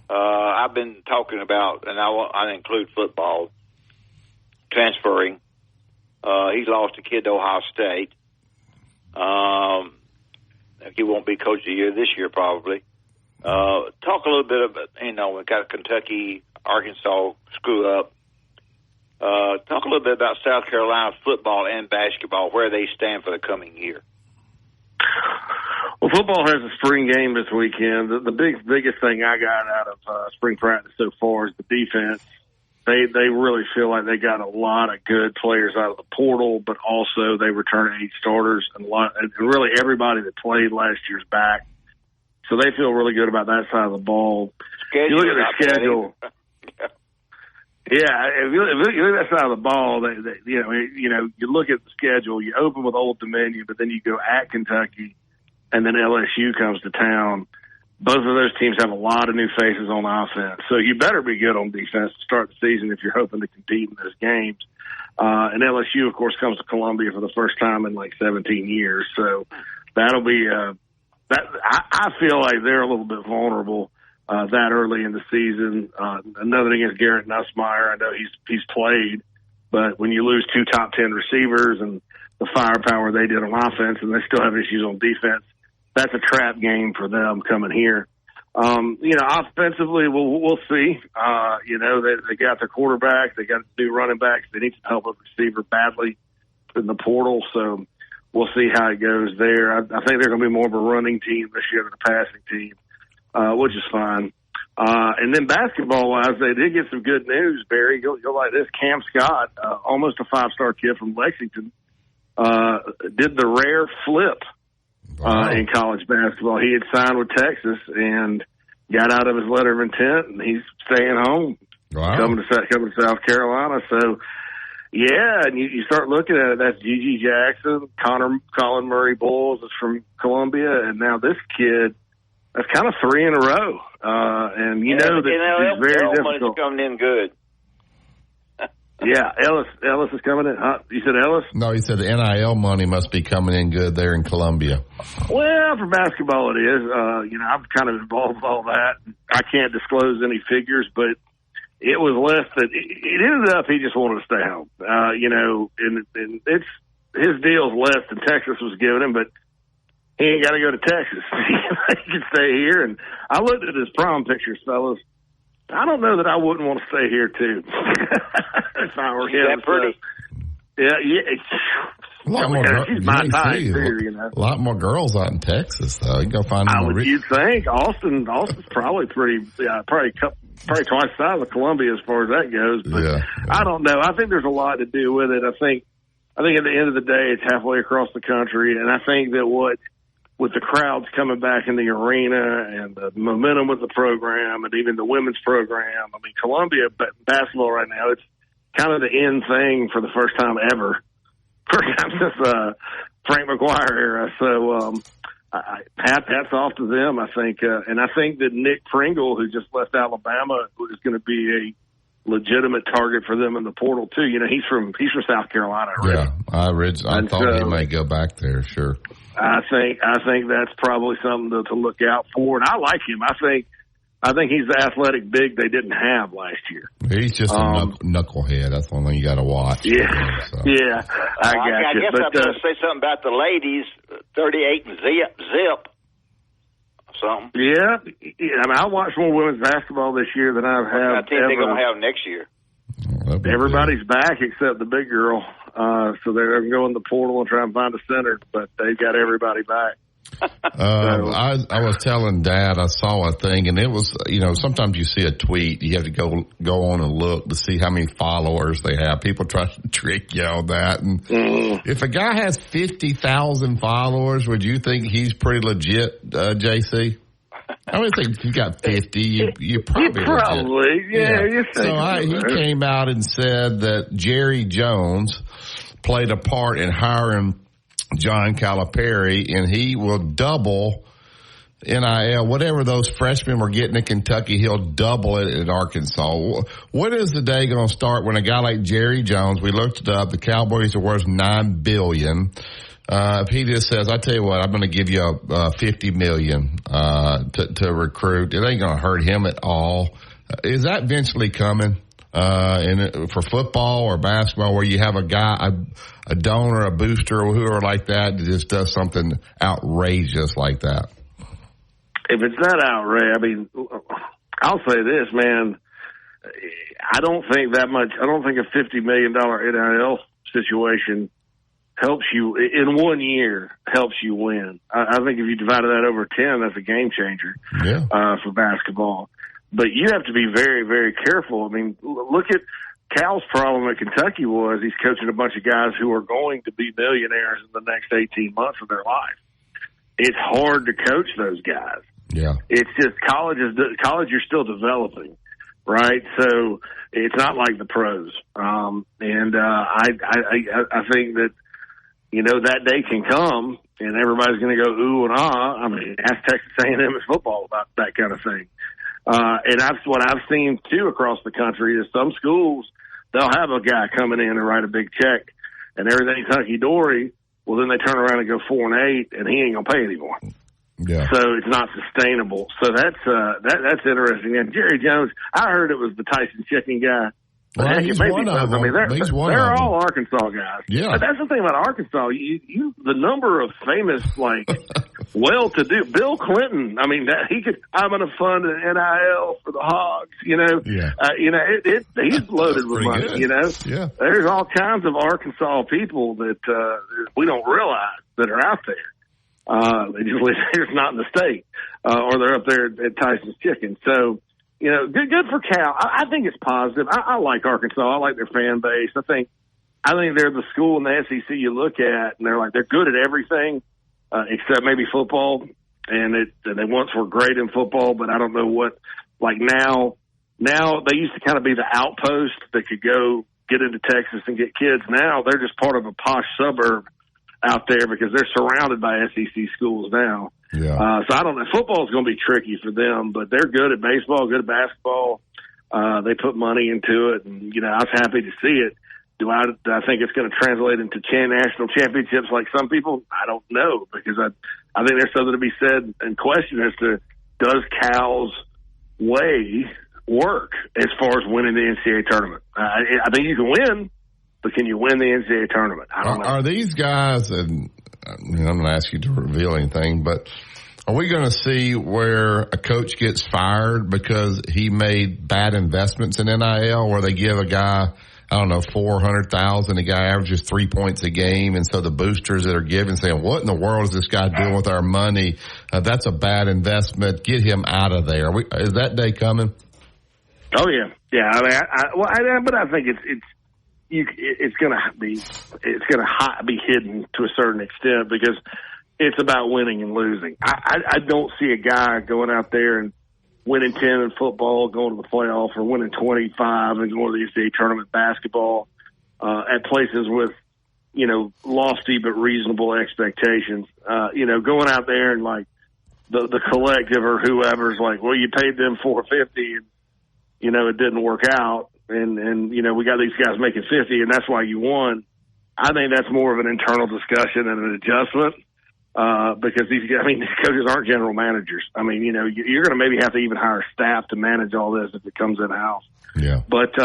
I've been talking about, and I include football, transferring. He's lost a kid to Ohio State. He won't be coach of the year this year, probably. Talk a little bit about, we got Kentucky, Arkansas screw up. Talk a little bit about South Carolina football and basketball, where they stand for the coming year. Well, football has a spring game this weekend. The biggest thing I got out of spring practice so far is the defense. They really feel like they got a lot of good players out of the portal, but also they return 8 starters, and really everybody that played last year's back. So they feel really good about that side of the ball. You look at their schedule. Yeah, if you look at that side of the ball, you look at the schedule. You open with Old Dominion, but then you go at Kentucky, and then LSU comes to town. Both of those teams have a lot of new faces on offense, so you better be good on defense to start the season if you're hoping to compete in those games. And LSU, of course, comes to Columbia for the first time in like 17 years, so that'll be I feel like they're a little bit vulnerable that early in the season. Nothing against Garrett Nussmeier. I know he's played, but when you lose 2 top 10 receivers and the firepower they did on offense, and they still have issues on defense, that's a trap game for them coming here. Offensively, we'll see. They got their quarterback. They got new running backs. They need some help with receiver badly in the portal. So we'll see how it goes there. I think they're going to be more of a running team this year than a passing team, which is fine. And then basketball-wise, they did get some good news, Barry. You'll like this. Cam Scott, almost a 5-star kid from Lexington, did the rare flip in college basketball. He had signed with Texas and got out of his letter of intent, and he's staying home, coming to South Carolina. So, yeah, and you start looking at it. That's G.G. Jackson, Colin Murray Bowles is from Columbia, and now this kid, that's kind of 3 in a row. And you know that it's very difficult. Coming in good. Yeah, Ellis is coming in. You said Ellis? No, he said the NIL money must be coming in good there in Columbia. Well, for basketball it is. I'm kind of involved with all that. I can't disclose any figures, but it was less than it ended up. He just wanted to stay home. And it's his deal's less than Texas was giving him, but he ain't got to go to Texas. He can stay here. And I looked at his prom pictures, fellas. I don't know that I wouldn't want to stay here too. If I were him. That pretty? A lot more a lot more girls out in Texas, though. You can go find them. You'd think Austin's probably probably twice the size of Columbia as far as that goes. But I don't know. I think there's a lot to do with it. I think at the end of the day, it's halfway across the country, and I think that with the crowds coming back in the arena and the momentum with the program and even the women's program. I mean, Columbia basketball right now, it's kind of the in thing for the first time ever. Perhaps since Frank McGuire era. So hats off to them, I think. And I think that Nick Pringle, who just left Alabama, is going to be a legitimate target for them in the portal, too. You know, he's from South Carolina. Right? Yeah, I thought he may go back there, sure. I think that's probably something to look out for, and I like him. I think he's the athletic big they didn't have last year. He's just a knucklehead. That's one thing you got to watch. Yeah, yeah. I guess I'm going to say something about the ladies, 38 and zip. Something. Yeah, I mean, I watched more women's basketball this year than I've had. I think they're going to have next year. Everybody's back except the big girl. So they're going to go in the portal and try and find a center, but they've got everybody back. I was telling Dad, I saw a thing, and it was, sometimes you see a tweet, you have to go on and look to see how many followers they have. People try to trick you on that. And if a guy has 50,000 followers, would you think he's pretty legit, JC? I would think if you got 50, you probably yeah. So he came out and said that Jerry Jones played a part in hiring John Calipari, and he will double NIL. Whatever those freshmen were getting at Kentucky, he'll double it at Arkansas. When is the day going to start when a guy like Jerry Jones, we looked it up, the Cowboys are worth $9 billion. If he just says, I tell you what, I'm going to give you $50 million to recruit, it ain't going to hurt him at all. Is that eventually coming? For football or basketball, where you have a guy, a donor, a booster, or whoever like that just does something outrageous like that? If it's not outrageous, I mean, I'll say this, man. I don't think that much. I don't think a $50 million NIL situation helps you in 1 year. Helps you win. I think if you divided that over 10, that's a game changer for basketball. But you have to be very, very careful. I mean, look at Cal's problem at Kentucky was he's coaching a bunch of guys who are going to be millionaires in the next 18 months of their life. It's hard to coach those guys. Yeah. It's just college, you're still developing, right? So it's not like the pros. I think that, that day can come and everybody's going to go ooh and ah. I mean, ask Texas A&M in football about that kind of thing. And that's what I've seen, too, across the country is some schools, they'll have a guy coming in and write a big check, and everything's hunky-dory. Well, then they turn around and go 4-8, and he ain't going to pay anymore. Yeah. So it's not sustainable. So that's interesting. And Jerry Jones, I heard it was the Tyson Chicken guy. Well, he's one of them. I mean, they're all Arkansas guys. Yeah. But that's the thing about Arkansas. The number of famous, well-to-do. Bill Clinton, I mean, I'm going to fund an NIL for the Hogs, you know. Yeah. He's loaded with money, good. You know. Yeah. There's all kinds of Arkansas people that we don't realize that are out there. They just live here, not in the state, or they're up there at Tyson's Chicken. So, you know, good for Cal. I think it's positive. I like Arkansas. I like their fan base. I think they're the school in the SEC you look at, and they're good at everything except maybe football. And they once were great in football, but I don't know what. Like now they used to kind of be the outpost that could go get into Texas and get kids. Now they're just part of a posh suburb out there because they're surrounded by SEC schools now. Yeah. So I don't know. Football is going to be tricky for them, but they're good at baseball, good at basketball. They put money into it, and you know I was happy to see it. Do I think it's going to translate into national championships like some people? I don't know, because I think there's something to be said and questioned as to does Cal's way work as far as winning the NCAA tournament. I think you can win, but can you win the NCAA tournament? I don't know. Are these guys, and I'm going to ask you to reveal anything, but are we going to see where a coach gets fired because he made bad investments in NIL, where they give a guy, I don't know, $400,000, the guy averages 3 points a game, and so the boosters that are giving saying, what in the world is this guy doing with our money? That's a bad investment. Get him out of there. Is that day coming? Oh yeah. Yeah. I mean, but I think it's going to be hidden to a certain extent because it's about winning and losing. I don't see a guy going out there and winning 10 in football, going to the playoff, or winning 25 and going to the NCAA tournament basketball at places with, you know, lofty but reasonable expectations. You know, going out there and like the collective or whoever's like, well, you paid them $450 and, you know, it didn't work out. And, you know, we got these guys making 50 and that's why you won. I think that's more of an internal discussion and an adjustment. Because these coaches aren't general managers. I mean, you know, you're going to maybe have to even hire staff to manage all this if it comes in house. Yeah. But,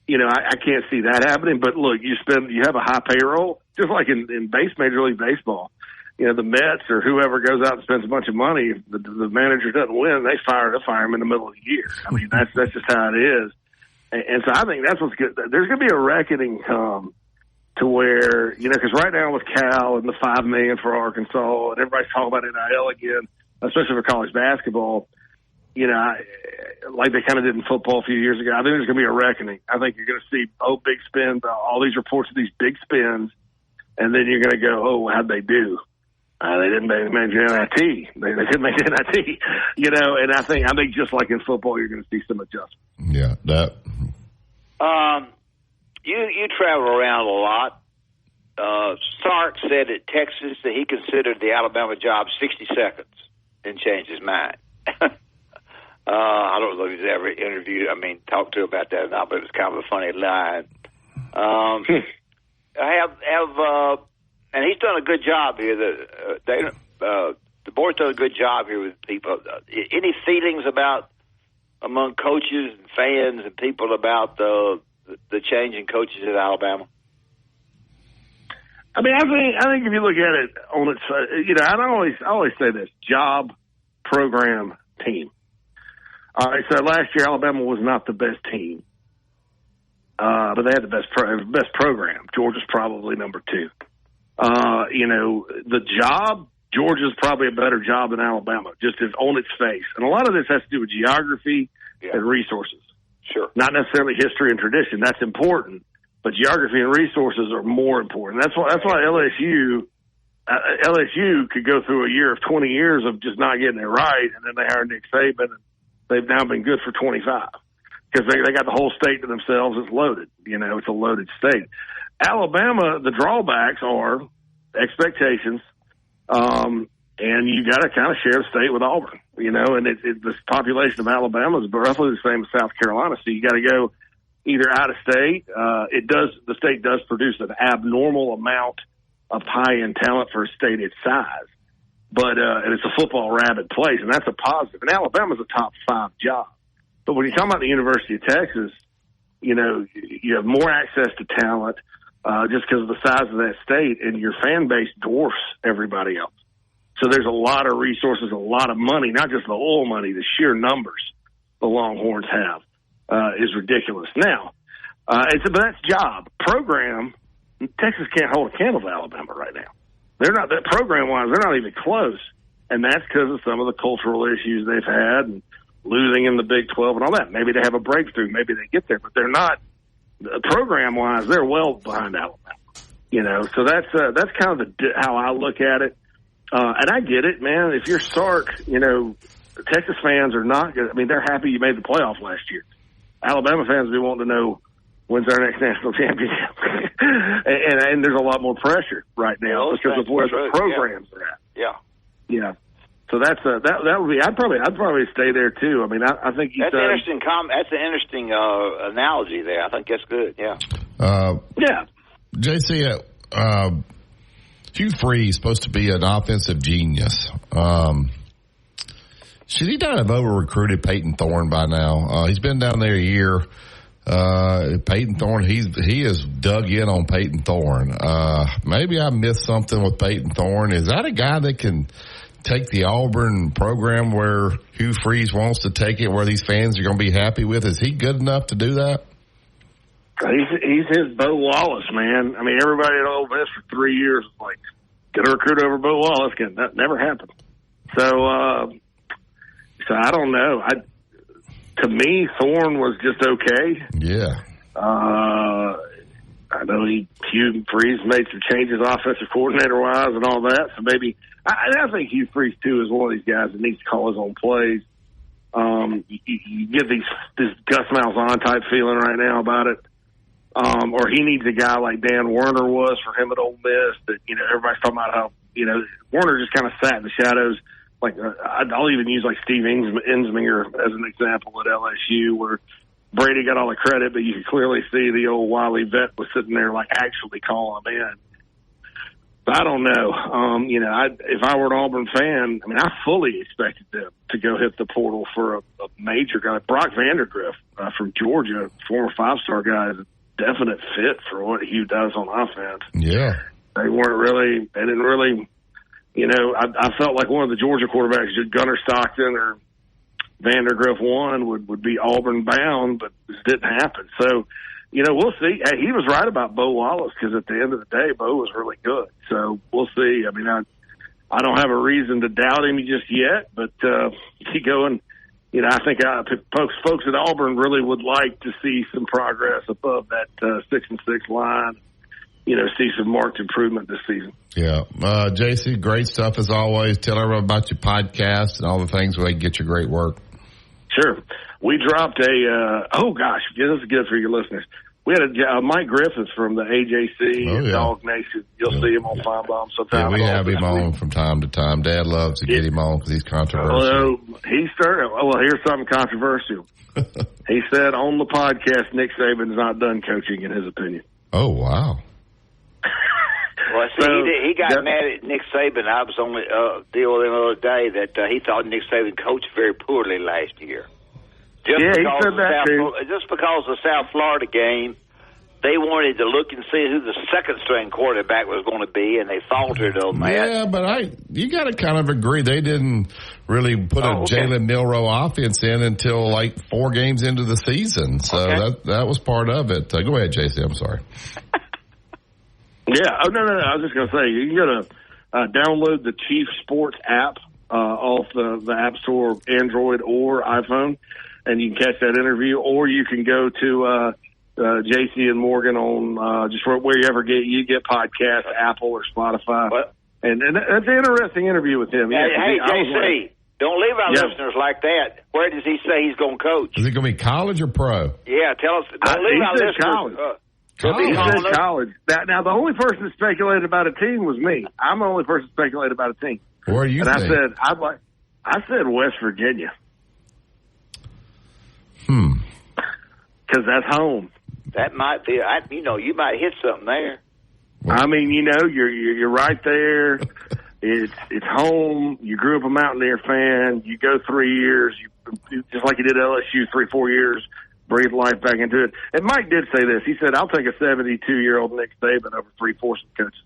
you know, I can't see that happening. But look, you have a high payroll, just like in Major League Baseball. You know, the Mets or whoever goes out and spends a bunch of money, if the manager doesn't win, they'll fire him in the middle of the year. I mean, that's just how it is. And so I think that's what's good. There's going to be a reckoning come to where, you know, because right now with Cal and the $5 million for Arkansas, and everybody's talking about NIL again, especially for college basketball, you know, like they kind of did in football a few years ago. I think there's going to be a reckoning. I think you're going to see, big spends, all these reports of these big spends, and then you're going to go, how'd they do? They didn't make NIT. They didn't make NIT, you know, and I think just like in football, you're going to see some adjustments. Yeah, that. You travel around a lot. Sark said at Texas that he considered the Alabama job 60 seconds and changed his mind. I don't know if he's ever talked to about that or not, but it was kind of a funny line. And he's done a good job here. The board's done a good job here with people. Any feelings among coaches and fans and people about the change in coaches at Alabama? I mean, I think if you look at it on its, you know, I always say this: job, program, team. All right, so last year Alabama was not the best team, but they had the best program. Georgia's probably number 2. You know, the job, Georgia's probably a better job than Alabama, just as on its face. And a lot of this has to do with geography and resources. Sure. Not necessarily history and tradition. That's important, but geography and resources are more important. That's why LSU could go through a year of 20 years of just not getting it right, and then they hired Nick Saban, and they've now been good for 25 because they got the whole state to themselves. It's loaded. You know, it's a loaded state. Alabama, the drawbacks are expectations, and you got to kind of share the state with Auburn, you know, and the population of Alabama is roughly the same as South Carolina. So you got to go either out of state. The state does produce an abnormal amount of high-end talent for a state its size, but and it's a football rabid place, and that's a positive. And Alabama's a top 5 job. But when you're talking about the University of Texas, you know, you have more access to talent just because of the size of that state, and your fan base dwarfs everybody else. So there's a lot of resources, a lot of money, not just the oil money, the sheer numbers the Longhorns have is ridiculous. Now, but that's job. Program, Texas can't hold a candle to Alabama right now. They're not, that program-wise, they're not even close. And that's because of some of the cultural issues they've had and losing in the Big 12 and all that. Maybe they have a breakthrough. Maybe they get there, but they're not, program-wise, they're well behind Alabama. You know, so that's kind of how I look at it. And I get it, man. If you're Sark, you know, Texas fans are not good. I mean, they're happy you made the playoff last year. Alabama fans will be wanting to know when's our next national championship. and there's a lot more pressure right now because of where the programs are at. Yeah. Yeah. So that's that would be. I'd probably stay there too. I mean, I think that's interesting. That's an interesting analogy there. I think that's good. Yeah. Yeah. JC, Hugh Freeze is supposed to be an offensive genius. Should he not have over-recruited Peyton Thorne by now? He's been down there a year. Peyton Thorne, he is dug in on Peyton Thorne. Maybe I missed something with Peyton Thorne. Is that a guy that can take the Auburn program where Hugh Freeze wants to take it, where these fans are going to be happy with? Is he good enough to do that? He's his Bo Wallace, man. I mean, everybody at Ole Miss for 3 years was like, get a recruit over Bo Wallace. That never happened. So I don't know. To me, Thorne was just okay. Yeah. I know Hugh Freeze made some changes offensive coordinator-wise and all that. So maybe I think Hugh Freeze, too, is one of these guys that needs to call his own plays. You get this Gus Malzahn type feeling right now about it. Or he needs a guy like Dan Werner was for him at Ole Miss that, you know, everybody's talking about how, you know, Werner just kind of sat in the shadows. Like, I'll even use like Steve Ensminger as an example at LSU, where Brady got all the credit, but you could clearly see the old wily vet was sitting there like actually calling him in. But I don't know. You know, if I were an Auburn fan, I mean, I fully expected them to go hit the portal for a major guy. Brock Vandagriff from Georgia, former 5-star guy, is a definite fit for what Hugh does on offense. Yeah. They didn't really, you know, I felt like one of the Georgia quarterbacks, Gunnar Stockton or Vandagriff would be Auburn bound, but this didn't happen. So, you know, we'll see. He was right about Bo Wallace because at the end of the day, Bo was really good. So we'll see. I mean, I don't have a reason to doubt him just yet, but he going, you know, I think folks at Auburn really would like to see some progress above that 6-6 line. You know, see some marked improvement this season. Yeah. JC, great stuff as always. Tell everyone about your podcast and all the things where they can get your great work. Sure. We dropped this is good for your listeners. We had Mike Griffiths from the AJC Dog Nation. You'll see him on Feinbaum sometime. Yeah, we have him on from time to time. Dad loves to get him on because he's controversial. Here's something controversial. He said on the podcast, Nick Saban's not done coaching, in his opinion. Oh, wow. Well, see, he got mad at Nick Saban. I was on the deal with him the other day that he thought Nick Saban coached very poorly last year. He said that too. Just because of the South Florida game, they wanted to look and see who the second-string quarterback was going to be, and they faltered on that. Yeah, but you got to kind of agree they didn't really put a Jalen Milroe offense in until like 4 games into the season. So that was part of it. Go ahead, JC. I'm sorry. Yeah. Oh, no. I was just going to say, you can go to download the Chief Sports app off the App Store, Android or iPhone, and you can catch that interview. Or you can go to JC and Morgan on just wherever you get podcasts, Apple or Spotify. And that's an interesting interview with him. Hey, JC, don't leave our listeners like that. Where does he say he's going to coach? Is he going to be college or pro? Yeah, tell us. Don't leave our listeners. College. He said college. Now, the only person that speculated about a team was me. I'm the only person that speculated about a team. Where do you think? I said West Virginia. Because that's home. That might be. You might hit something there. I mean, you're right there. It's home. You grew up a Mountaineer fan. You go 3 years. You just like you did LSU 3-4 years. breathe life back into it. And Mike did say this. He said, I'll take a 72-year-old Nick Saban over 3/4 of the coaches.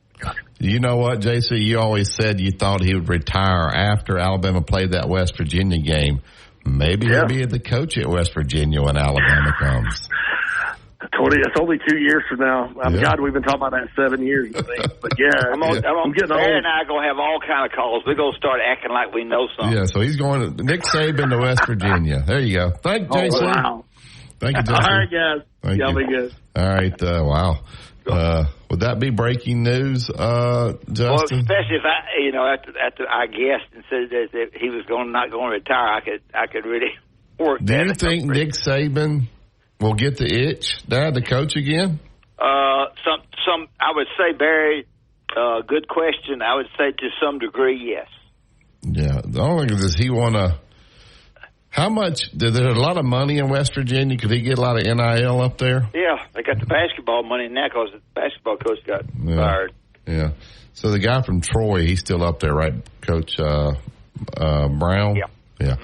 You know what, JC? You always said you thought he would retire after Alabama played that West Virginia game. Maybe he'll be the coach at West Virginia when Alabama comes. That's only 2 years from now. God, we've been talking about that 7 years, I think. But I'm getting old. Barry and I are going to have all kind of calls. We're going to start acting like we know something. Yeah, so he's going to Nick Saban to West Virginia. There you go. Thank you, JC. Wow. Thank you, JC. All right, guys. Thank Y'all you. be good. All right. Wow. Would that be breaking news, Justin? Well, especially if after I guessed and said that he was not going to retire, I could really work. Do you think Nick Saban will get the itch, Dad, to coach again? Some I would say, Barry. Good question. I would say to some degree, yes. Yeah. The only thing is, does he want to? How much? There's a lot of money in West Virginia. Could he get a lot of NIL up there? Yeah, they got the basketball money now because the basketball coach got fired. Yeah. So the guy from Troy, he's still up there, right, Coach Brown? Yeah. Yeah.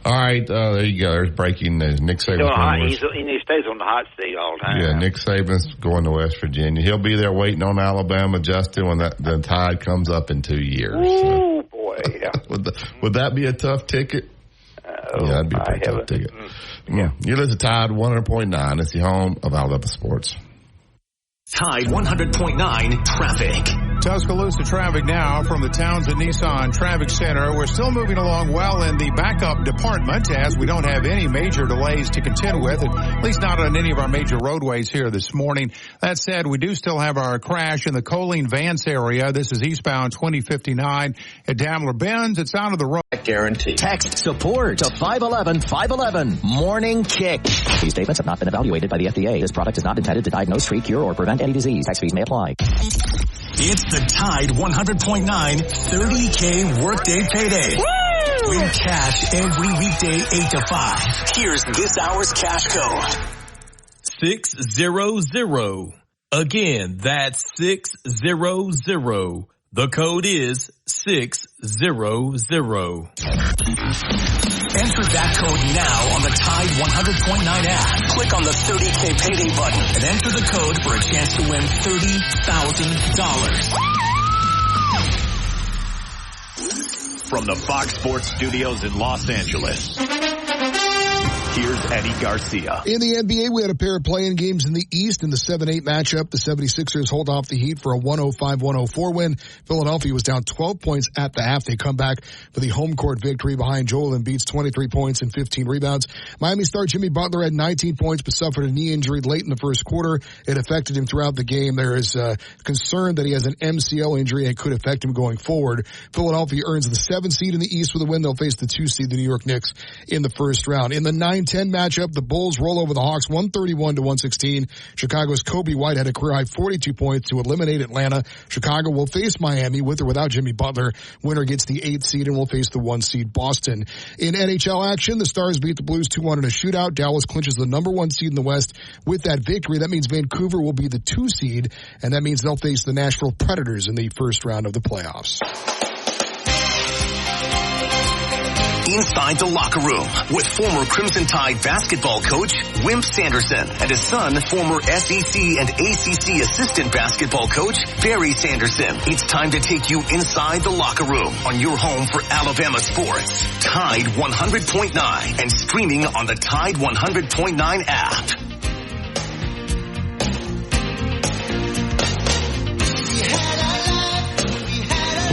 All right. There you go. There's breaking news. Nick Saban. He stays on the hot seat all the time. Yeah, Nick Saban's going to West Virginia. He'll be there waiting on Alabama, Justin, when the Tide comes up in 2 years. Oh, boy. Yeah. Would that be a tough ticket? Yeah, that'd be a pretty tough ticket. Yeah. You listen to Tide 100.9. It's the home of Alabama sports. Tide 100.9 traffic. Tuscaloosa traffic now from the Townsend Nissan Traffic Center. We're still moving along well in the backup department as we don't have any major delays to contend with, at least not on any of our major roadways here this morning. That said, we do still have our crash in the Colleen-Vance area. This is eastbound 2059 at Daimler Benz. It's out of the road. Guarantee. Text support to 511-511. Morning Kick. These statements have not been evaluated by the FDA. This product is not intended to diagnose, treat, cure, or prevent any disease. Tax fees may apply. It's the Tide 100.9 30K workday payday. Woo! Win cash every weekday 8 to 5. Here's this hour's cash code. 600. Again, that's 600. The code is 600. Enter that code now on the Tide 100.9 app. Click on the 30K payday button and enter the code for a chance to win $30,000. From the Fox Sports Studios in Los Angeles, here's Eddie Garcia. In the NBA, we had a pair of play-in games in the East in the 7-8 matchup. The 76ers hold off the Heat for a 105-104 win. Philadelphia was down 12 points at the half. They come back for the home court victory behind Joel Embiid's 23 points and 15 rebounds. Miami star Jimmy Butler had 19 points but suffered a knee injury late in the first quarter. It affected him throughout the game. There is concern that he has an MCL injury and could affect him going forward. Philadelphia earns the 7th seed in the East with a win. They'll face the 2 seed, the New York Knicks, in the first round. In the 9-10 matchup, the Bulls roll over the Hawks 131-116. Chicago's Kobe White had a career-high 42 points to eliminate Atlanta. Chicago will face Miami with or without Jimmy Butler. Winner gets the 8th seed and will face the 1 seed Boston. In NHL action, the Stars beat the Blues 2-1 in a shootout. Dallas clinches the number 1 seed in the West with that victory. That means Vancouver will be the 2 seed, and that means they'll face the Nashville Predators in the first round of the playoffs. Inside the Locker Room with former Crimson Tide basketball coach Wimp Sanderson and his son, former SEC and ACC assistant basketball coach Barry Sanderson. It's time to take you inside the locker room on your home for Alabama sports. Tide 100.9 and streaming on the Tide 100.9 app.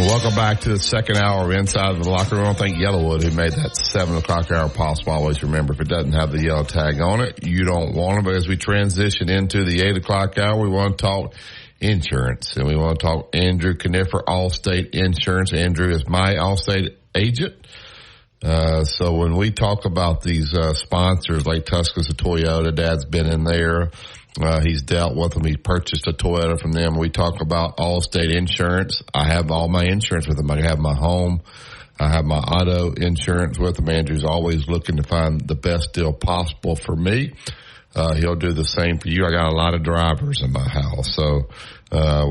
Welcome back to the second hour of Inside the Locker Room. I thank Yellowwood who made that 7 o'clock hour possible. Always remember, if it doesn't have the yellow tag on it, you don't want it. But as we transition into the 8 o'clock hour, we want to talk insurance. And we want to talk Andrew Kniffer, Allstate Insurance. Andrew is my Allstate agent. So when we talk about these sponsors like Tuscaloosa Toyota, Dad's been in there. He's dealt with them. He purchased a Toyota from them. We talk about Allstate Insurance. I have all my insurance with them. I have my home. I have my auto insurance with them. Andrew's always looking to find the best deal possible for me. He'll do the same for you. I got a lot of drivers in my house, so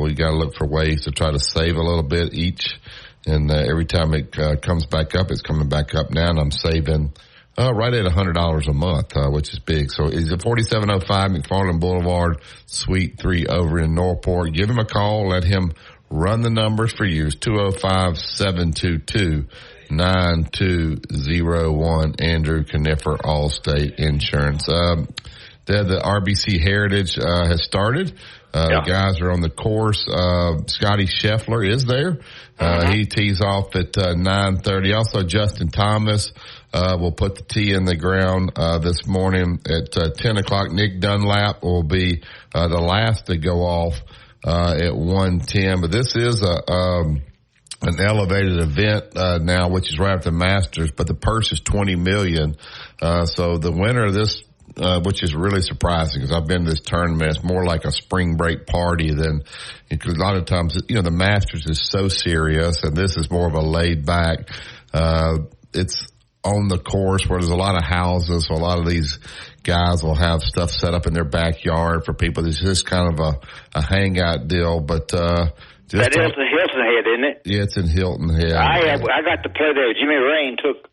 we got to look for ways to try to save a little bit each. And every time it comes back up, it's coming back up now, and I'm saving Right at $100 a month, which is big. So he's at 4705 McFarland Boulevard, Suite 3 over in Northport. Give him a call. Let him run the numbers for you. It's 205-722-9201. Andrew Kniffer, Allstate Insurance. The RBC Heritage has started. The guys are on the course. Scotty Scheffler is there. He tees off at 9:30. Also, Justin Thomas will put the tee in the ground this morning at 10 o'clock. Nick Dunlap will be the last to go off at 1:10. But this is an elevated event now, which is right after the Masters. But the purse is $20 million. So the winner of this, which is really surprising because I've been to this tournament. It's more like a spring break party than, because a lot of times, the Masters is so serious and this is more of a laid back. It's on the course where there's a lot of houses. So a lot of these guys will have stuff set up in their backyard for people. It's just kind of a hangout deal, but, that is in Hilton Head, isn't it? Yeah, it's in Hilton Head. I got to play there. Jimmy Rain took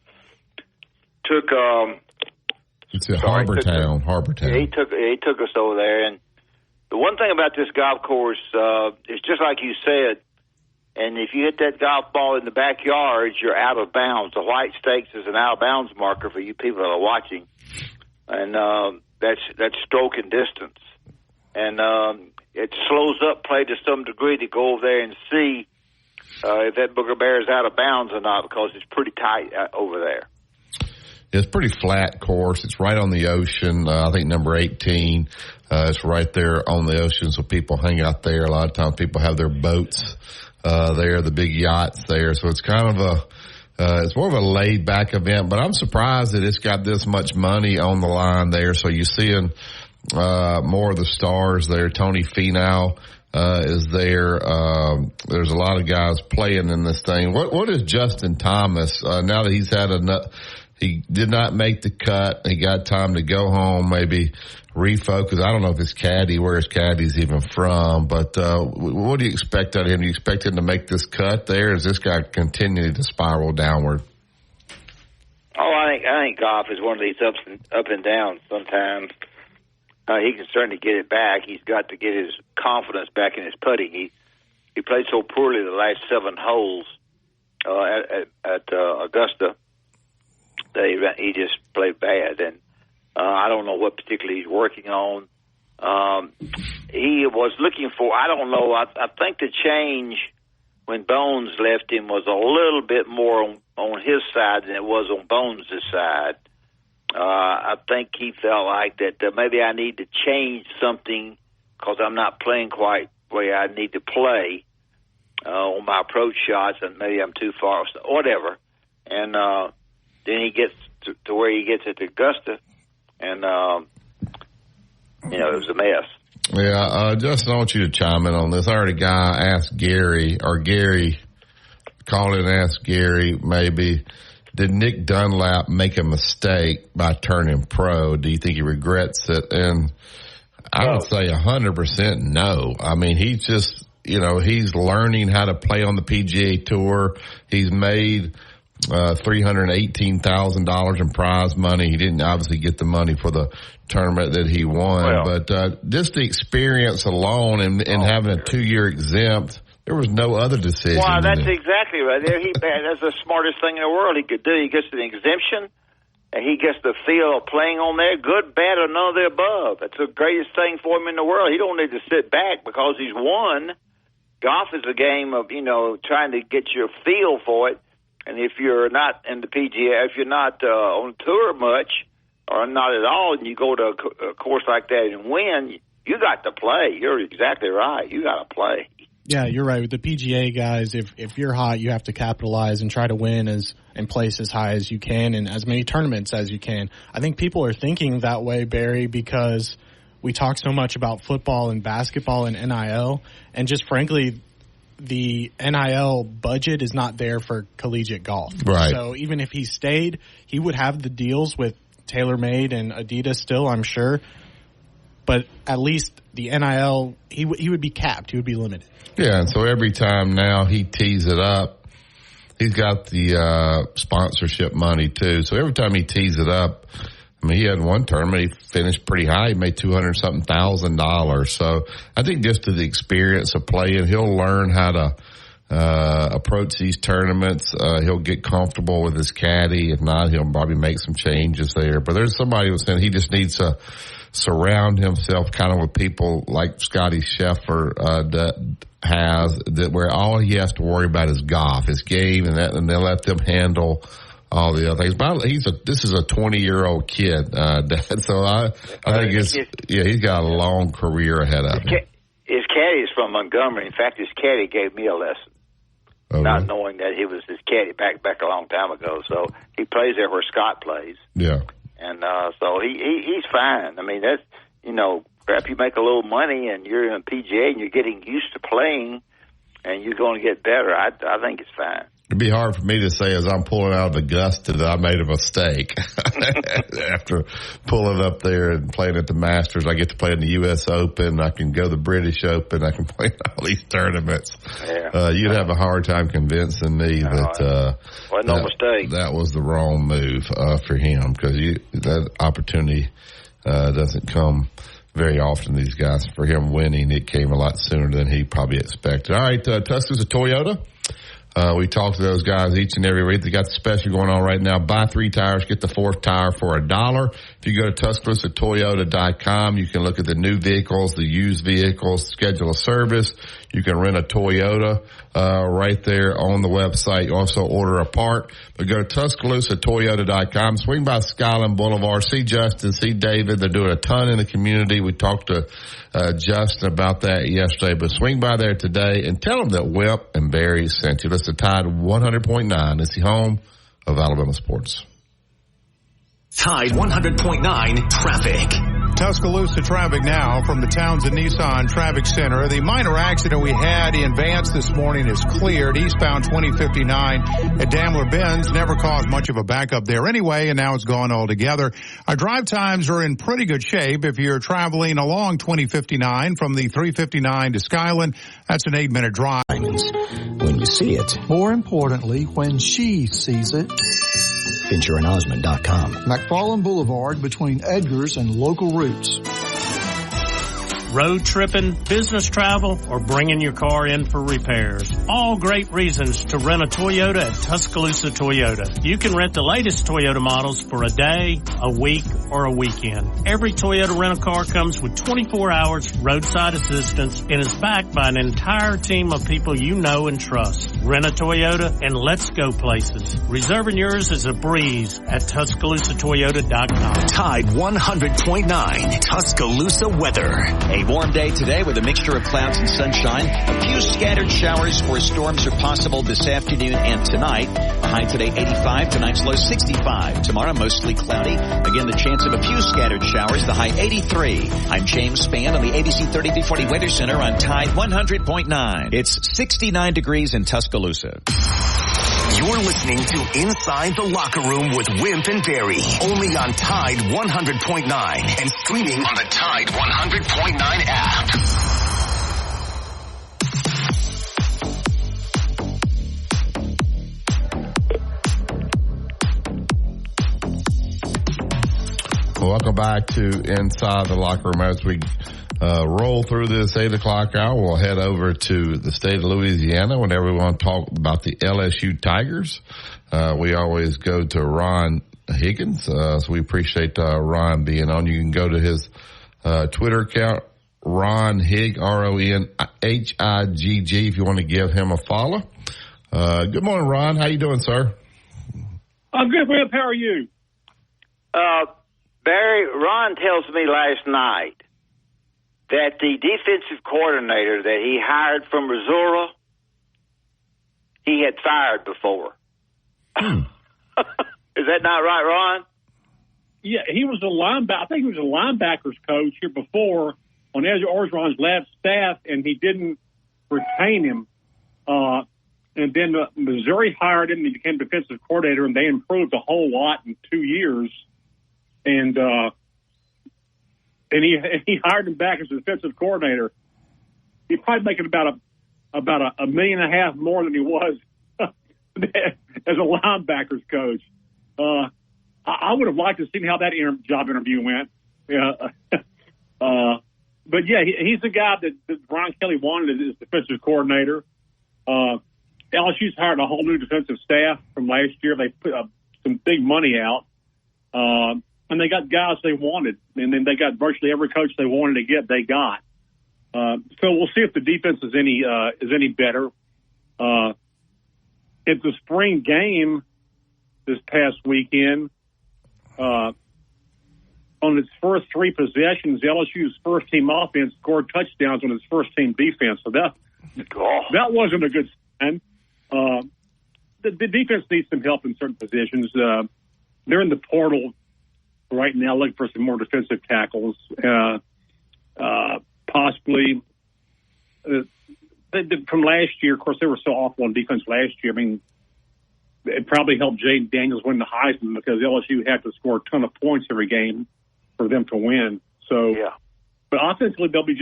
it's at Harbor Town. Yeah, he took us over there, and the one thing about this golf course, it's just like you said. And if you hit that golf ball in the backyard, you're out of bounds. The white stakes is an out of bounds marker for you people that are watching, and that's stroke and distance. And it slows up play to some degree to go over there and see if that booger bear is out of bounds or not, because it's pretty tight over there. It's a pretty flat course. It's right on the ocean. I think number 18. It's right there on the ocean, so people hang out there. A lot of times people have their boats there, the big yachts there. So it's kind of it's more of a laid back event, but I'm surprised that it's got this much money on the line there. So you're seeing more of the stars there. Tony Finau is there. There's a lot of guys playing in this thing. What is Justin Thomas, now that he's had enough? He did not make the cut. He got time to go home, maybe refocus. I don't know if his caddy, where his caddy's even from, but what do you expect out of him? Do you expect him to make this cut there? Or is this guy continuing to spiral downward? Oh, I think golf is one of these up and downs sometimes. He can certainly get it back. He's got to get his confidence back in his putting. He played so poorly the last 7 holes at Augusta. He just played bad, and I don't know what particularly he's working on. He was looking for, I don't know, I think the change when Bones left him was a little bit more on his side than it was on Bones' side. I think he felt like that maybe I need to change something because I'm not playing quite the way I need to play on my approach shots, and maybe I'm too far, whatever. And then he gets to where he gets at Augusta, and, it was a mess. Yeah, Justin, I want you to chime in on this. I heard a guy ask Gary, call in and ask Gary, maybe, did Nick Dunlap make a mistake by turning pro? Do you think he regrets it? And I would say 100% no. I mean, he's just, he's learning how to play on the PGA Tour. He's made $318,000 in prize money. He didn't obviously get the money for the tournament that he won, but just the experience alone and having a 2-year exempt, there was no other decision. Well, that's exactly right. That's the smartest thing in the world he could do. He gets an exemption, and he gets the feel of playing on there, good, bad, or none of the above. That's the greatest thing for him in the world. He don't need to sit back because he's won. Golf is a game of, trying to get your feel for it. And if you're not in the PGA, if you're not on tour much or not at all, and you go to a course like that and win, you got to play. You're exactly right. You got to play. Yeah, you're right. With the PGA guys, if you're hot, you have to capitalize and try to win and place as high as you can and as many tournaments as you can. I think people are thinking that way, Barry, because we talk so much about football and basketball and NIL, and just frankly, the NIL budget is not there for collegiate golf. Right. So even if he stayed, he would have the deals with TaylorMade and Adidas still, I'm sure. But at least the NIL, he would be capped. He would be limited. Yeah, and so every time now he tees it up, he's got the sponsorship money too. So every time he tees it up, I mean, he had one tournament, he finished pretty high. He made $200-something thousand. So I think just to the experience of playing, he'll learn how to approach these tournaments. He'll get comfortable with his caddy. If not, he'll probably make some changes there. But there's somebody who was saying he just needs to surround himself kind of with people like Scotty Scheffler that where all he has to worry about is golf, his game, and they'll let them handle all the other things. But this is a 20-year-old kid, Dad. So I think he's got a long career ahead of him. His caddy is from Montgomery. In fact, his caddy gave me a lesson, not knowing that he was his caddy back a long time ago. So he plays there where Scott plays. Yeah. And so he's fine. I mean, that's, perhaps you make a little money and you're in PGA and you're getting used to playing and you're going to get better. I think it's fine. It'd be hard for me to say as I'm pulling out of Augusta that I made a mistake after pulling up there and playing at the Masters. I get to play in the U.S. Open. I can go to the British Open. I can play in all these tournaments. Yeah. You'd have a hard time convincing me that no mistake. That was the wrong move for him because that opportunity doesn't come very often. These guys, for him winning, it came a lot sooner than he probably expected. All right, Tuscaloosa Toyota. We talk to those guys each and every week. They got the special going on right now. Buy 3 tires, get the 4th tire for $1. If you go to TuscaloosaToyota.com, you can look at the new vehicles, the used vehicles, schedule a service. You can rent a Toyota right there on the website. You also order a part. But go to TuscaloosaToyota.com. Swing by Skyland Boulevard. See Justin, see David. They're doing a ton in the community. We talked to Justin about that yesterday. But swing by there today and tell them that Wimp and Barry sent you. Listen to Tide 100.9. It's the home of Alabama sports. Tide 100.9 traffic. Tuscaloosa traffic now from the Townsend Nissan Traffic Center. The minor accident we had in Vance this morning is cleared. Eastbound 2059 at Daimler Benz never caused much of a backup there anyway, and now it's gone altogether. Our drive times are in pretty good shape. If you're traveling along 2059 from the 359 to Skyland, that's an 8-minute drive. When you see it. More importantly, when she sees it. InsuranceOsmond.com. McFarland Boulevard between Edgar's and local routes. Road tripping, business travel, or bringing your car in for repairs. All great reasons to rent a Toyota at Tuscaloosa Toyota. You can rent the latest Toyota models for a day, a week, or a weekend. Every Toyota rental car comes with 24 hours roadside assistance and is backed by an entire team of people you know and trust. Rent a Toyota and let's go places. Reserving yours is a breeze at TuscaloosaToyota.com. Tide 100.9 Tuscaloosa weather. A warm day today with a mixture of clouds and sunshine. A few scattered showers or storms are possible this afternoon and tonight. A high today 85, tonight's low 65. Tomorrow mostly cloudy. Again, the chance of a few scattered showers, the high 83. I'm James Spann on the ABC 3340 Weather Center on Tide 100.9. It's 69 degrees in Tuscaloosa. You're listening to Inside the Locker Room with Wimp and Barry, only on Tide 100.9 and streaming on the Tide 100.9 app. Welcome back to Inside the Locker Room. As we roll through this 8 o'clock hour, we'll head over to the state of Louisiana whenever we want to talk about the LSU Tigers. We always go to Ron Higgins, so we appreciate Ron being on. You can go to his Twitter account, Ron Higg, RONHIGG, if you want to give him a follow. Good morning, Ron. How you doing, sir? I'm good, Wimp. How are you? Barry, Ron tells me last night that the defensive coordinator that he hired from Missouri, he had fired before. Is that not right, Ron? Yeah, he was a linebacker. I think he was a linebackers coach here before on Ed Orgeron's last staff, and he didn't retain him. And then Missouri hired him, and he became defensive coordinator, and they improved a whole lot in 2 years. And he hired him back as a defensive coordinator. He's probably making about a $1.5 million more than he was as a linebackers coach. I would have liked to see how that job interview went. But yeah, he's the guy that Brian Kelly wanted as defensive coordinator. LSU's hired a whole new defensive staff from last year. They put some big money out, and they got guys they wanted, and then they got virtually every coach they wanted to get. They got. So we'll see if the defense is any better. At the spring game this past weekend, on its first 3 possessions, LSU's first team offense scored touchdowns on its first team defense. So that wasn't a good sign. The defense needs some help in certain positions. They're in the portal right now looking for some more defensive tackles. Possibly from last year, of course, they were so awful on defense last year. I mean, it probably helped Jaden Daniels win the Heisman because LSU had to score a ton of points every game for them to win. So, but offensively, they'll be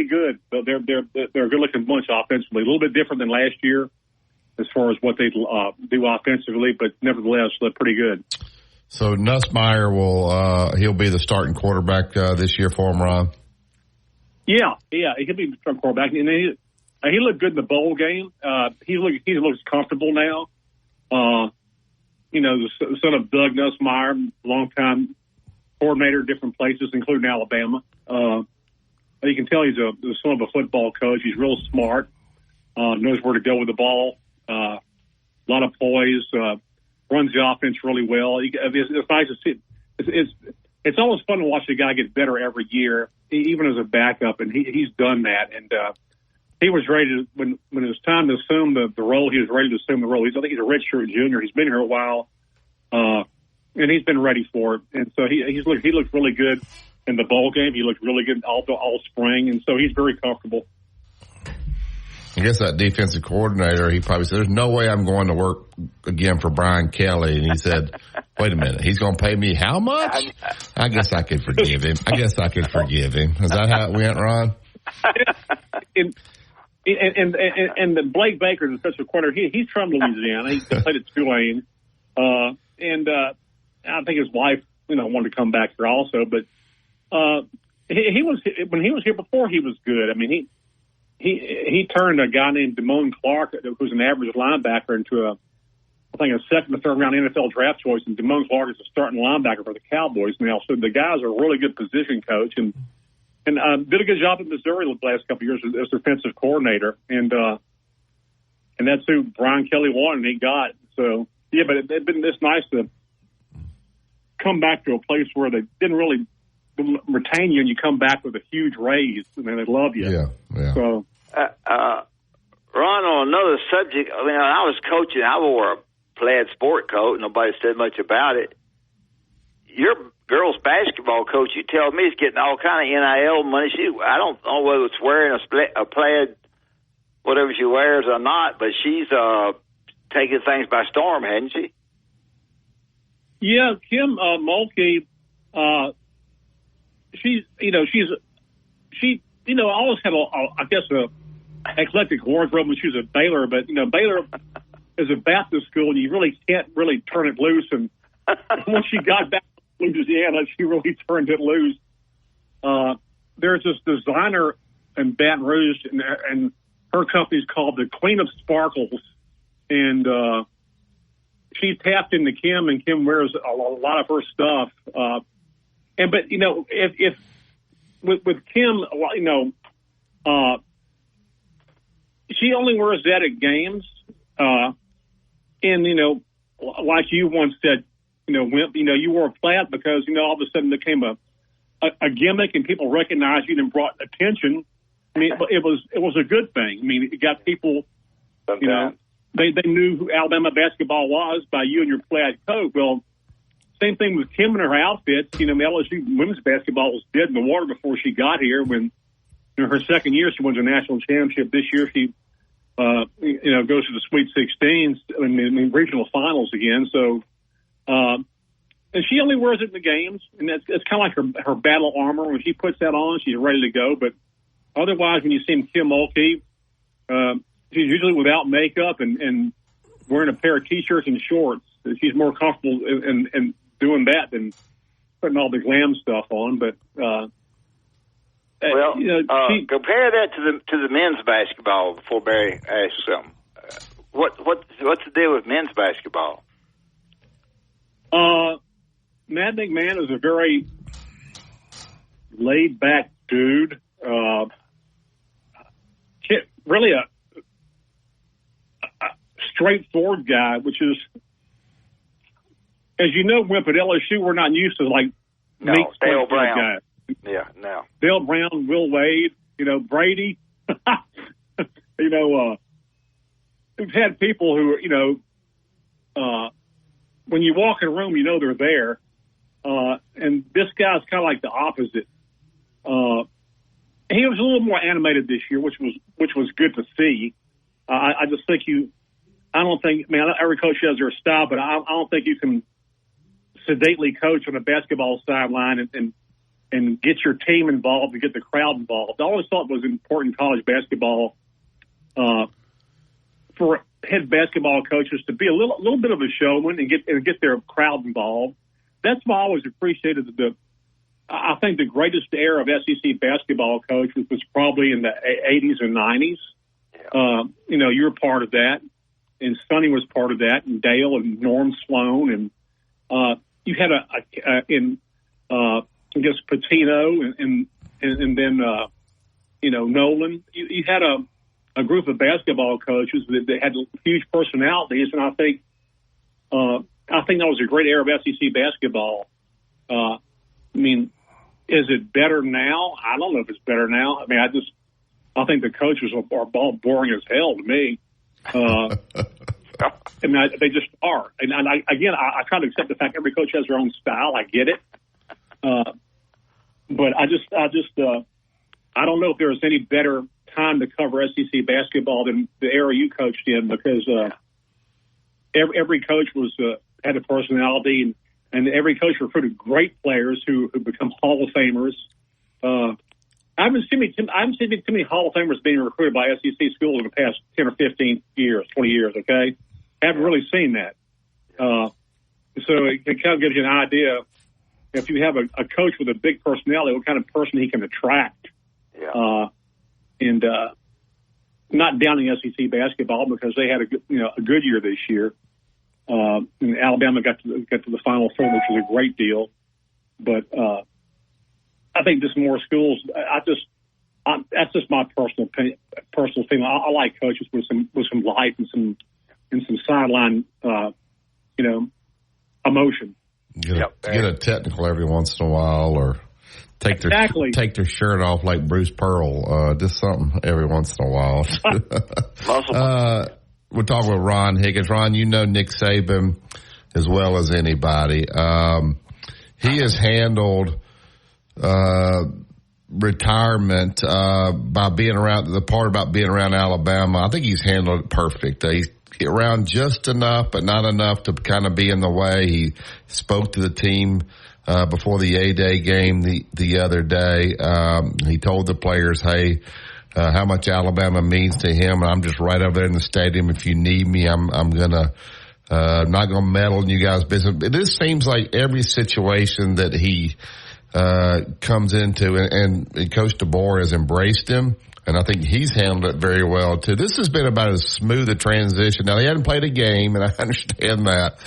good. They're a good looking bunch offensively. A little bit different than last year as far as what they do offensively, but nevertheless, they're pretty good. So Nussmeier he'll be the starting quarterback this year for him, Ron. Yeah, he could be the starting quarterback, and he looked good in the bowl game. He looks comfortable now. The son of Doug Nussmeier, longtime coordinator at different places, including Alabama. You can tell he's the son of a football coach. He's real smart, knows where to go with the ball, a lot of poise, runs the offense really well. It's nice to see. It's always fun to watch the guy get better every year, even as a backup, and he's done that. And he was ready to, when it was time to assume the role, he was ready to assume the role. I think he's a redshirt junior. He's been here a while, and he's been ready for it. And so he looked really good in the bowl game. He looked really good all spring, and so he's very comfortable. I guess that defensive coordinator, he probably said, there's no way I'm going to work again for Brian Kelly. And he said, wait a minute, he's going to pay me how much? I guess I could forgive him. Is that how it went, Ron? And the Blake Baker, the defensive coordinator, he's from Louisiana. He played at Tulane. And I think his wife, wanted to come back here also. But when he was here before, he was good. I mean, he turned a guy named Damone Clark, who's an average linebacker, into a second or third round NFL draft choice. And Damone Clark is a starting linebacker for the Cowboys now. So the guy's a really good position coach and did a good job at Missouri the last couple of years as defensive coordinator. And that's who Brian Kelly wanted, and he got. So yeah, but it's nice to come back to a place where they didn't really retain you, and you come back with a huge raise, and they love you. Yeah. So, Ron, on another subject, I mean, when I was coaching, I wore a plaid sport coat. Nobody said much about it. Your girls' basketball coach, you tell me, is getting all kind of NIL money. I don't know whether it's wearing a plaid, whatever she wears or not, but she's taking things by storm, hasn't she? Yeah, Kim Mulkey. She always had a eclectic wardrobe when she was at Baylor, but Baylor is a Baptist school, and you really can't really turn it loose. And once she got back to Louisiana, she really turned it loose. There's this designer in Baton Rouge, and her company's called the Queen of Sparkles, and she tapped into Kim, and Kim wears a lot of her stuff. But if with Kim, she only wears that at games. And like you once said, Wimp, you wore a plaid because all of a sudden it became a gimmick, and people recognized you and brought attention. I mean, it was a good thing. I mean, it got people. They knew who Alabama basketball was by you and your plaid coat. Well, same thing with Kim and her outfits. LSU women's basketball was dead in the water before she got here. When her second year, she wins a national championship. This year, she goes to the Sweet 16s and regional finals again. So, and she only wears it in the games, and it's kind of like her battle armor. When she puts that on, she's ready to go. But otherwise, when you see Kim Mulkey, she's usually without makeup, and wearing a pair of T-shirts and shorts. She's more comfortable in doing that than putting all the glam stuff on. But compare that to the men's basketball before Barry asks something. What's the deal with men's basketball? Matt McMahon is a very laid-back dude. Really a straightforward guy, which is, as you know, Wimp, at LSU, we're not used to Dale Brown. Guys. Yeah, no. Dale Brown, Will Wade, Brady. We've had people who, when you walk in a room, they're there. And this guy's kind of like the opposite. He was a little more animated this year, which was good to see. I just think every coach has their style, but I don't think you can sedately coach on a basketball sideline and get your team involved and get the crowd involved. I always thought it was important in college basketball for head basketball coaches to be a little bit of a showman and get their crowd involved. That's why I always appreciated I think the greatest era of SEC basketball coach was probably in the 80s and 90s. Yeah. You're part of that, and Sonny was part of that, and Dale and Norm Sloan, and you had I guess Pitino and then Nolan. You had a group of basketball coaches that had huge personalities, and I think that was a great era of SEC basketball. Is it better now? I don't know if it's better now. I think the coaches are boring as hell to me. They just are. And I try to accept the fact every coach has their own style. I get it. But I don't know if there was any better time to cover SEC basketball than the era you coached in, because every coach had a personality, and every coach recruited great players who become Hall of Famers. I haven't seen too many Hall of Famers being recruited by SEC schools in the past 10 or 15 years, 20 years, okay? Haven't really seen that. So it kind of gives you an idea, if you have a coach with a big personality, what kind of person he can attract. Yeah. And not downing SEC basketball, because they had a good year this year. And Alabama got to the Final Four, which was a great deal. But I think just more schools. That's just my personal feeling. I like coaches with some life and some sideline, emotion. Get a technical every once in a while, or take their shirt off like Bruce Pearl. Just something every once in a while. We're talking with Ron Higgins. Ron, Nick Saban as well as anybody. He has handled retirement by being around, the part about being around Alabama. I think he's handled it perfect. He's around just enough, but not enough to kind of be in the way. He spoke to the team before the A-Day game the other day. He told the players, hey, how much Alabama means to him. I'm just right over there in the stadium. If you need me, I'm gonna not gonna meddle in you guys' business. It just seems like every situation that he comes into, and Coach DeBoer has embraced him, and I think he's handled it very well too. This has been about as smooth a transition. Now, they hadn't played a game, and I understand that.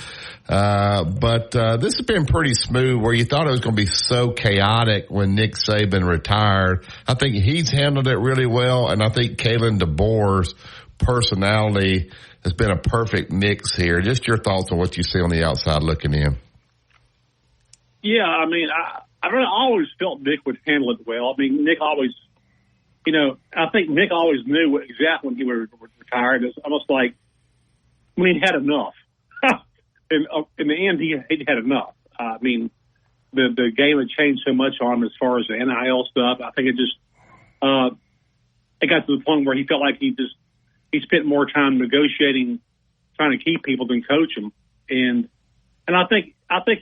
But this has been pretty smooth, where you thought it was going to be so chaotic when Nick Saban retired. I think he's handled it really well, and I think Kalen DeBoer's personality has been a perfect mix here. Just your thoughts on what you see on the outside looking in. Yeah, I really always felt Nick would handle it well. Nick always, I think Nick always knew exactly when he would retire. It's almost like when he had enough. In the end, he had enough. The game had changed so much on him as far as the NIL stuff. I think it just it got to the point where he felt like he spent more time negotiating, trying to keep people than coach them. And I think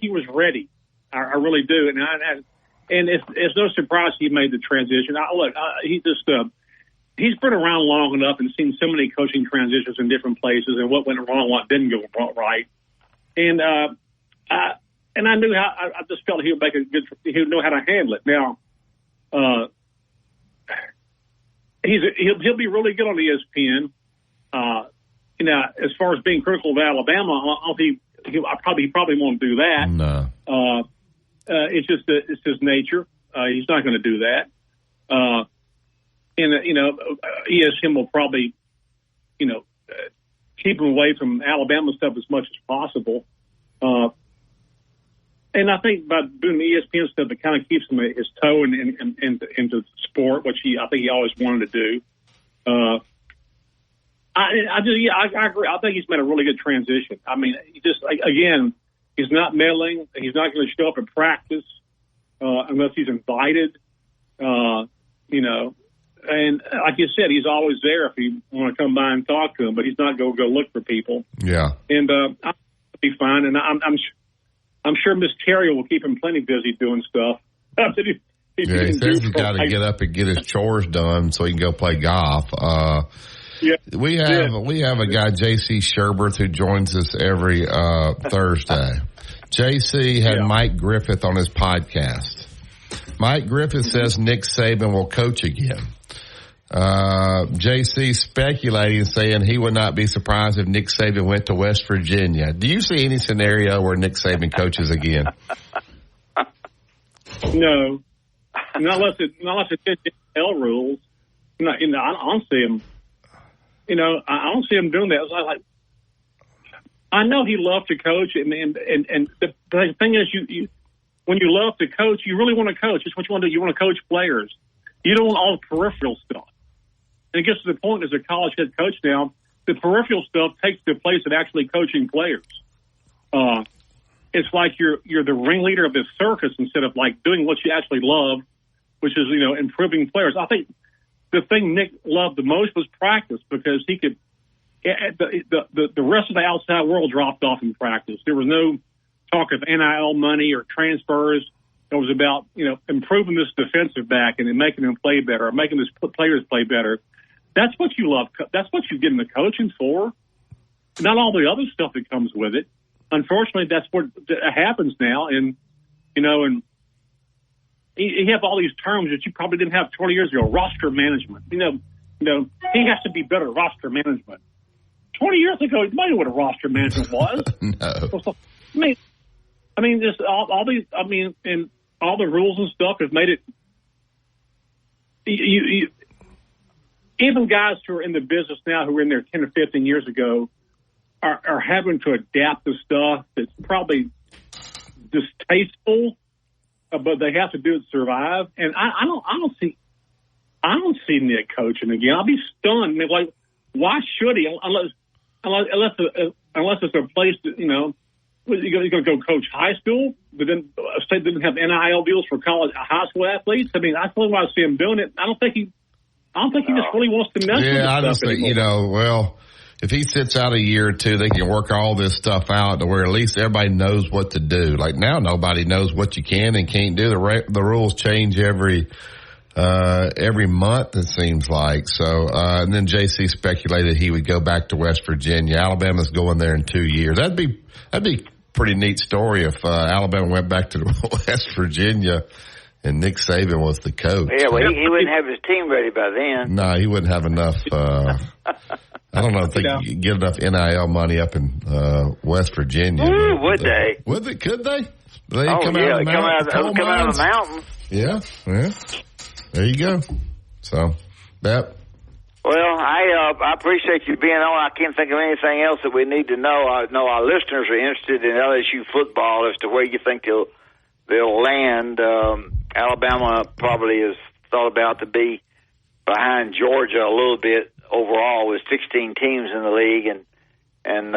he was ready. I really do. And it's no surprise he made the transition. he's been around long enough and seen so many coaching transitions in different places and what went wrong, what didn't go right. And I knew I just felt he would make he would know how to handle it. Now, he'll be really good on ESPN. As far as being critical of Alabama, he probably won't do that. No. It's just it's his nature. He's not going to do that. ESPN will probably, keep him away from Alabama stuff as much as possible. And I think by doing the ESPN stuff, it kind of keeps him his toe into sport, which I think he always wanted to do. I agree. I think he's made a really good transition. I mean, he's not meddling. He's not going to show up at practice unless he's invited. And like you said, he's always there if you want to come by and talk to him, but he's not going to go look for people. Yeah. And I'll be fine. And I'm sure Miss Terry will keep him plenty busy doing stuff. He says he's got to get up and get his chores done so he can go play golf. We have a guy, J.C. Sherbert, who joins us every Thursday. J.C. had Mike Griffith on his podcast. Mike Griffith says Nick Saban will coach again. JC speculating, saying he would not be surprised if Nick Saban went to West Virginia. Do you see any scenario where Nick Saban coaches again? No, not unless it's L rules. I don't see him. I don't see him doing that. I know he loved to coach, and the thing is, you when you love to coach, you really want to coach. It's what you want to do. You want to coach players. You don't want all the peripheral stuff. And it gets to the point as a college head coach now, the peripheral stuff takes the place of actually coaching players. It's like you're the ringleader of this circus instead of doing what you actually love, which is, improving players. I think the thing Nick loved the most was practice, because he could, the rest of the outside world dropped off in practice. There was no talk of NIL money or transfers. It was about, improving this defensive back and making them play better, or making his players play better. That's what you love. That's what you get into coaching for. Not all the other stuff that comes with it. Unfortunately, that's what happens now. And, and you have all these terms that you probably didn't have 20 years ago. Roster management. He has to be better at roster management. 20 years ago, you might know what a roster management was. No. I mean, just all these. I mean, and all the rules and stuff have made it. Even guys who are in the business now, who were in there 10 or 15 years ago, are having to adapt to stuff that's probably distasteful, but they have to do it to survive. And I don't see Nick coaching again. I'll be stunned. I mean, why should he? Unless it's a place that you're going to go coach high school, but then a state didn't have NIL deals for high school athletes. I mean, that's the only way I see him doing it. I don't think he just really wants to mess with this I just stuff think, anymore. if he sits out a year or two, they can work all this stuff out to where at least everybody knows what to do. Like now, nobody knows what you can and can't do. The rules change every month, it seems like. So, and then JC speculated he would go back to West Virginia. Alabama's going there in 2 years. That'd be a pretty neat story if Alabama went back to West Virginia and Nick Saban was the coach. Yeah, well, he wouldn't have his team ready by then. No, he wouldn't have enough. I don't know if they could get enough NIL money up in West Virginia. Ooh, would they? Could they? They come out of the mountains. Yeah. There you go. So, that. Well, I appreciate you being on. I can't think of anything else that we need to know. I know our listeners are interested in LSU football as to where you think they'll land. Alabama probably is thought about to be behind Georgia a little bit overall with 16 teams in the league, and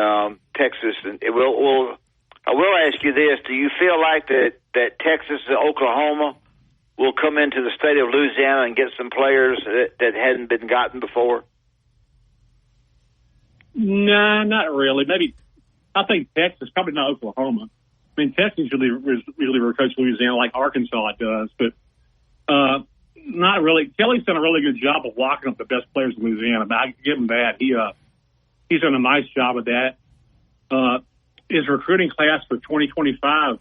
Texas. I will ask you this: do you feel like that Texas and Oklahoma will come into the state of Louisiana and get some players that hadn't been gotten before? No, not really. Maybe I think Texas, probably not Oklahoma. I mean, Texas usually recruits Louisiana like Arkansas does, but not really. Kelly's done a really good job of locking up the best players in Louisiana. But I give him that. He's done a nice job of that. His recruiting class for 2025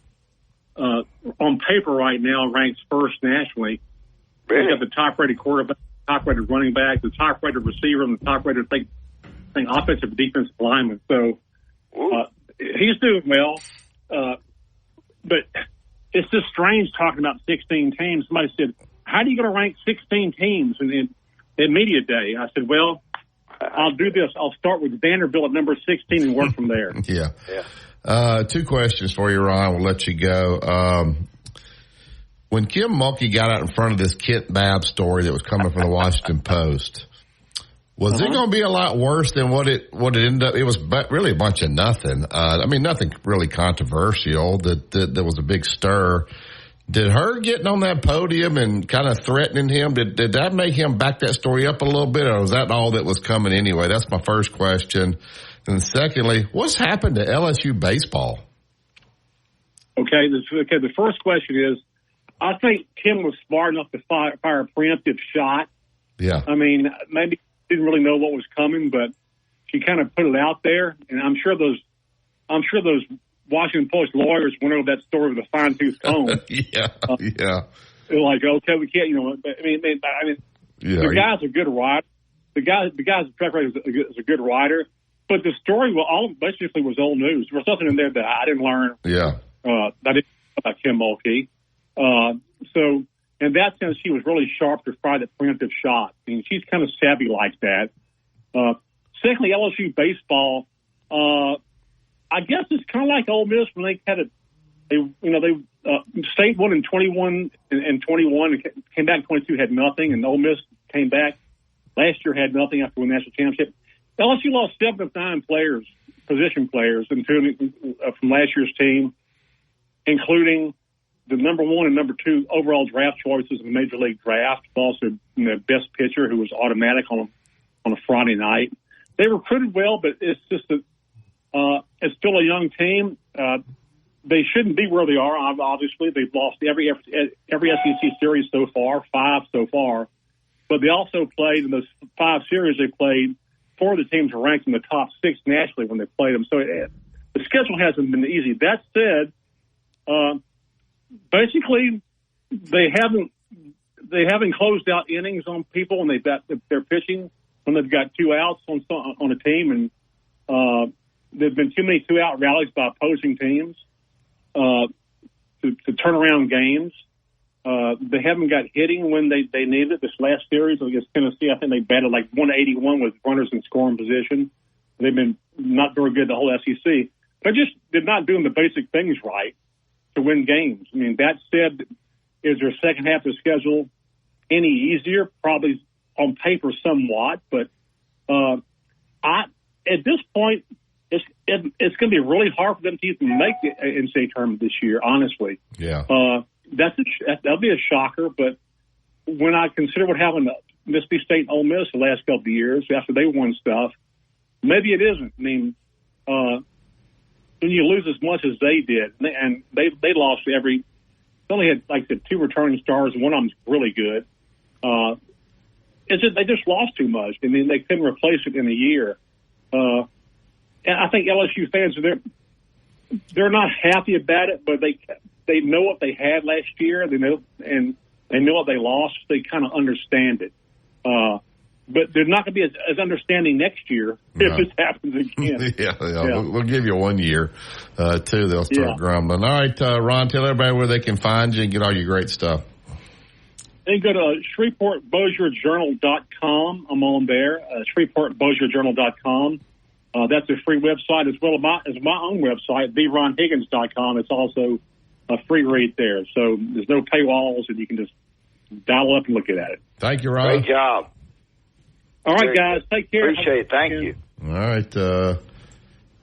on paper right now ranks first nationally. Really? He's got the top-rated quarterback, top-rated running back, the top-rated receiver, and the top-rated offensive and defensive lineman. So he's doing well. But it's just strange talking about 16 teams. Somebody said, how do you going to rank 16 teams in media day? I said, well, I'll do this. I'll start with Vanderbilt at number 16 and work from there. Yeah. 2 questions for you, Ron. We'll let you go. When Kim Mulkey got out in front of this Kent Babb story that was coming from the Washington Post, was it going to be a lot worse than what it ended up? It was really a bunch of nothing. Nothing really controversial. That was a big stir. Did her getting on that podium and kind of threatening him, did that make him back that story up a little bit, or was that all that was coming anyway? That's my first question. And secondly, what's happened to LSU baseball? Okay, the first question is, I think Kim was smart enough to fire a preemptive shot. Yeah. Maybe didn't really know what was coming, but she kind of put it out there, and I'm sure those Washington Post lawyers went over that story with a fine-tooth comb. Yeah. They're like, okay, we can't, the guy's a good writer. The guy's track record is a good writer, but the story basically was old news. There was something in there that I didn't learn. Yeah. I didn't know about Kim Mulkey. So in that sense, she was really sharp to fire that preemptive shot. She's kind of savvy like that. Secondly, LSU baseball, I guess it's kind of like Ole Miss when they had State won in 21 and 21 and came back in 22, had nothing, and Ole Miss came back last year, had nothing after winning the national championship. LSU lost 7 of 9 players, position players, including from last year's team, including the number 1 and number 2 overall draft choices in the Major League Draft, also the best pitcher who was automatic on a Friday night. They recruited well, but it's just it's still a young team. They shouldn't be where they are. Obviously, they've lost every SEC series so far, 5 so far. But they also played in those 5 series they played. 4 of the teams were ranked in the top 6 nationally when they played them. So the schedule hasn't been easy. That said, basically they haven't closed out innings on people, and they're pitching when they've got 2 outs on a team, and there've been too many 2-out rallies by opposing teams to turn around games. They haven't got hitting when they needed it. This last series against Tennessee, I think they batted like 181 with runners in scoring position. They've been not very good the whole SEC. They're just not doing the basic things right to win games. That said, is their second half of the schedule any easier? Probably on paper somewhat, but at this point, it's going to be really hard for them to even make the NCAA tournament this year, honestly. Yeah. That'll be a shocker, but when I consider what happened to Mississippi State and Ole Miss the last couple of years after they won stuff, maybe it isn't. When you lose as much as they did, and they lost they only had like the 2 returning stars, and one of them's really good. They just lost too much. They couldn't replace it in a year. And I think LSU fans they're not happy about it, but they know what they had last year. They know what they lost. They kind of understand it. But they're not going to be as understanding next year if this happens again. Yeah. We'll give you 1 year, too. They'll start grumbling. All right, Ron, tell everybody where they can find you and get all your great stuff. They go to ShreveportBossierJournal.com. I'm on there, ShreveportBossierJournal.com. That's a free website as well as my own website, theronhiggins.com. It's also a free read there. So there's no paywalls, and you can just dial up and look at it. Thank you, Ron. Great job. All right, guys. Take care. Appreciate it. Thank you. All right.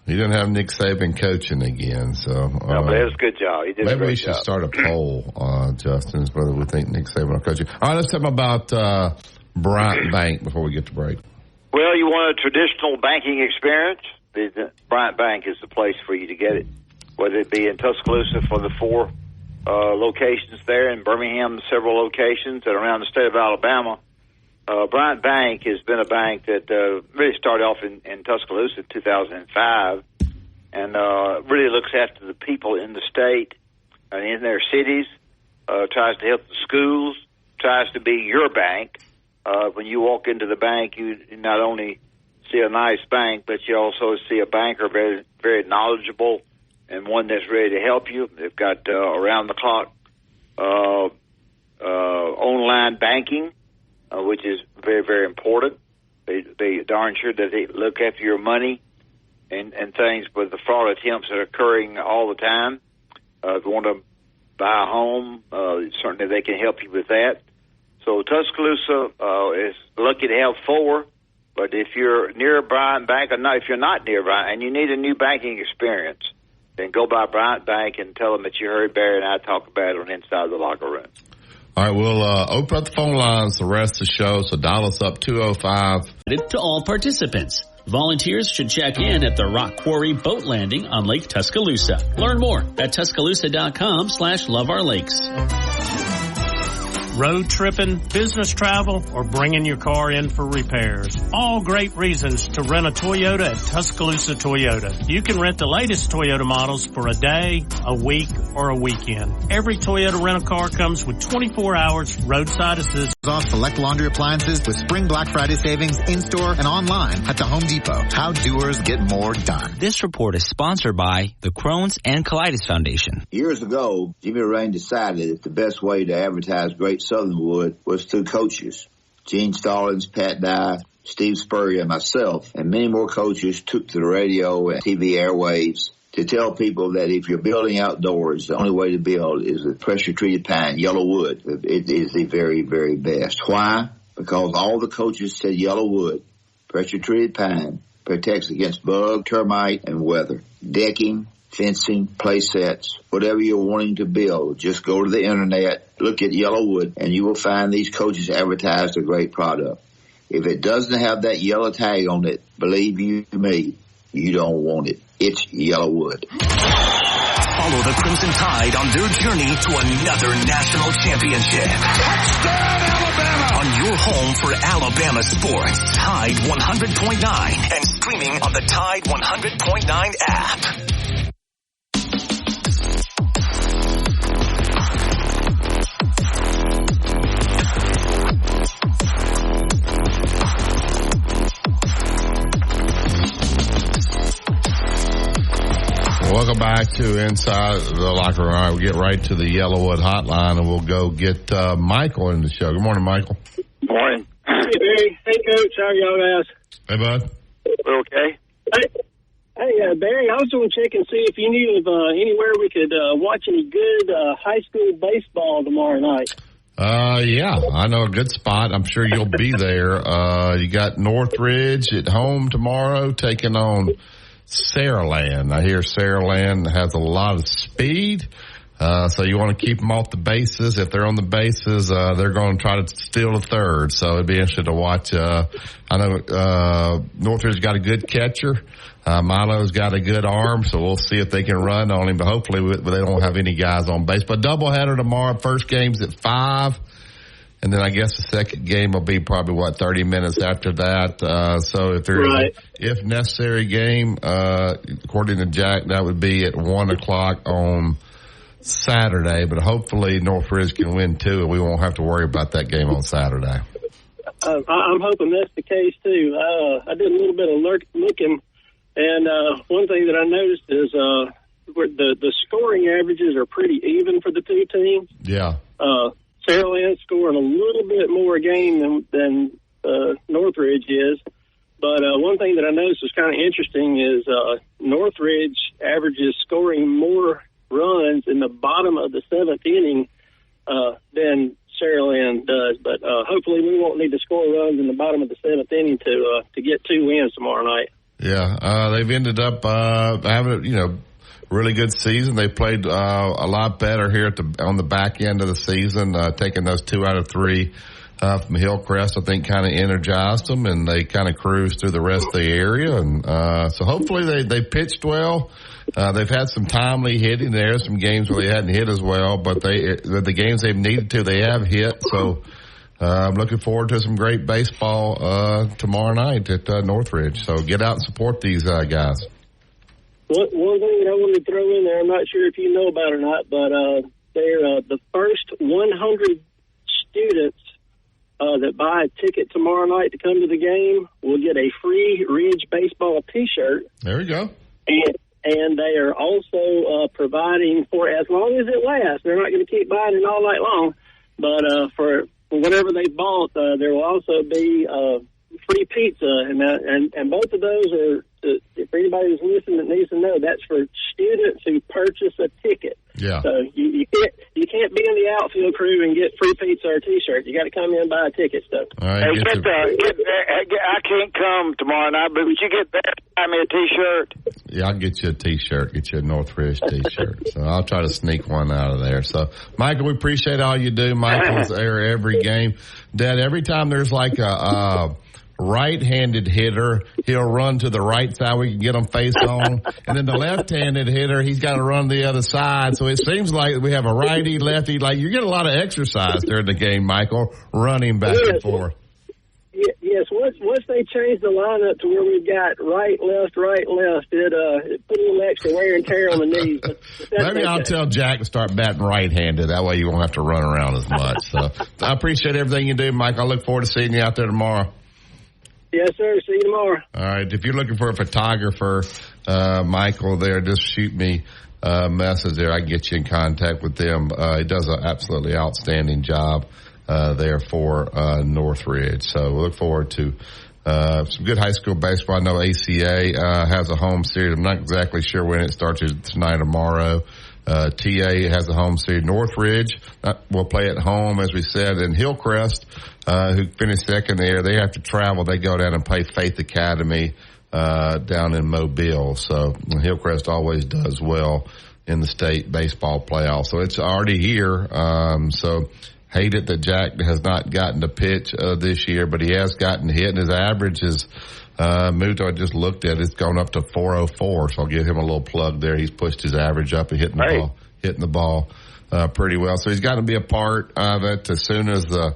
He didn't have Nick Saban coaching again, so. No, but it was a good job. He did maybe a great we should job. start a poll, Justin, whether we think Nick Saban will coach you. All right, let's talk about Bryant Bank before we get to break. Well, you want a traditional banking experience? The Bryant Bank is the place for you to get it, whether it be in Tuscaloosa for the 4 locations there in Birmingham, several locations, and around the state of Alabama. Bryant Bank has been a bank that really started off in Tuscaloosa in 2005 and really looks after the people in the state and in their cities, tries to help the schools, tries to be your bank. When you walk into the bank, you not only see a nice bank, but you also see a banker very, very knowledgeable and one that's ready to help you. They've got around-the-clock online banking, which is very, very important. They darn sure that they look after your money and things, but the fraud attempts are occurring all the time. If you want to buy a home, certainly they can help you with that. So Tuscaloosa is lucky to have 4, but if you're near Bryant Bank, or not, if you're not near Bryant and you need a new banking experience, then go by Bryant Bank and tell them that you heard Barry and I talk about it on Inside the Locker Room. All right, we'll open up the phone lines the rest of the show, so dial us up 205. To all participants, volunteers should check in at the Rock Quarry Boat Landing on Lake Tuscaloosa. Learn more at Tuscaloosa.com/loveourlakes. Road tripping, business travel, or bringing your car in for repairs. All great reasons to rent a Toyota at Tuscaloosa Toyota. You can rent the latest Toyota models for a day, a week, or a weekend. Every Toyota rental car comes with 24 hours roadside assistance. Off select laundry appliances with Spring Black Friday savings in-store and online at the Home Depot. How doers get more done. This report is sponsored by the Crohn's and Colitis Foundation. Years ago, Jimmy Rain decided that the best way to advertise great Southernwood was through coaches. Gene Stallings, Pat Dye, Steve Spurrier, and myself, and many more coaches took to the radio and TV airwaves to tell people that if you're building outdoors, the only way to build is with pressure-treated pine, yellow wood. It is the very, very best. Why? Because all the coaches said yellow wood, pressure-treated pine, protects against bug, termite, and weather. Decking, fencing, play sets, whatever you're wanting to build, just go to the internet, look at Yellowwood, and you will find these coaches advertised a great product. If it doesn't have that yellow tag on it, believe you me, you don't want it. It's Yellowwood. Follow the Crimson Tide on their journey to another national championship. Touchdown, Alabama! On your home for Alabama sports, Tide 100.9 and streaming on the Tide 100.9 app. Welcome back to Inside the Locker Room. All right, we'll get right to the Yellowwood hotline, and we'll go get Michael in the show. Good morning, Michael. Good morning. Hey, Barry. Hey, Coach. How are y'all guys? Hey, bud. We're okay. Hey, Barry, I was going to check and see if you knew of anywhere we could watch any good high school baseball tomorrow night. Yeah, I know a good spot. I'm sure you'll be there. You got Northridge at home tomorrow taking on Saraland. I hear Saraland has a lot of speed, so you want to keep them off the bases. If they're on the bases, they're going to try to steal the third, so it'd be interesting to watch. I know Northridge got a good catcher. Milo's got a good arm, so we'll see if they can run on him, but hopefully they don't have any guys on base. But doubleheader tomorrow. First game's at 5. And then I guess the second game will be probably, 30 minutes after that. So if there's if necessary game, according to Jack, that would be at 1 o'clock on Saturday. But hopefully Northridge can win, too, and we won't have to worry about that game on Saturday. I'm hoping that's the case, too. I did a little bit of looking, and one thing that I noticed is the scoring averages are pretty even for the two teams. Yeah. Saraland scoring a little bit more a game than Northridge is. But one thing that I noticed was kind of interesting is Northridge averages scoring more runs in the bottom of the 7th inning than Saraland does. But hopefully we won't need to score runs in the bottom of the 7th inning to get 2 wins tomorrow night. Yeah, they've ended up having, really good season. They played a lot better here on the back end of the season, taking those 2 out of 3 from Hillcrest, I think, kind of energized them, and they kind of cruised through the rest of the area. And so hopefully they pitched well. They've had some timely hitting there, some games where they hadn't hit as well, but the games they've needed to, they have hit. So I'm looking forward to some great baseball tomorrow night at Northridge. So get out and support these guys. One thing that I wanted to throw in there, I'm not sure if you know about it or not, but they're the first 100 students that buy a ticket tomorrow night to come to the game will get a free Ridge baseball T-shirt. There we go. And they are also providing for as long as it lasts. They're not going to keep buying it all night long, but for whatever they bought, there will also be free pizza, and both of those are. For anybody who's listening that needs to know, that's for students who purchase a ticket. Yeah. So you can't be in the outfield crew and get free pizza or a T-shirt. You got to come in and buy a ticket. So. All right, I can't come tomorrow night, but would you get that? Buy me a T-shirt. Yeah, I'll get you a T-shirt. Get you a Northridge T-shirt. So I'll try to sneak one out of there. So, Michael, we appreciate all you do. Michael's there every game. Dad, every time there's like a right-handed hitter, he'll run to the right side. We can get him face on. And then the left-handed hitter, he's got to run the other side. So it seems like we have a righty, lefty. Like you get a lot of exercise during the game, Michael, running back and forth. Yes, once they changed the lineup to where we've got right, left, it put a little extra wear and tear on the knees. Maybe I'll tell Jack to start batting right-handed. That way you won't have to run around as much. So I appreciate everything you do, Mike. I look forward to seeing you out there tomorrow. Yes, sir. See you tomorrow. All right. If you're looking for a photographer, Michael, there, just shoot me a message there. I can get you in contact with them. He does an absolutely outstanding job there for Northridge. So we look forward to some good high school baseball. I know ACA has a home series. I'm not exactly sure when it starts, tonight or tomorrow. TA has a home series. Northridge will play at home, as we said, and Hillcrest, who finished second there, they have to travel. They go down and play Faith Academy down in Mobile. So Hillcrest always does well in the state baseball playoff. So it's already here. So hate it that Jack has not gotten to pitch this year, but he has gotten hit, and his average is moved. I just looked at it. It's gone up to 404. So I'll give him a little plug there. He's pushed his average up and hitting the ball pretty well. So he's got to be a part of it. As soon as the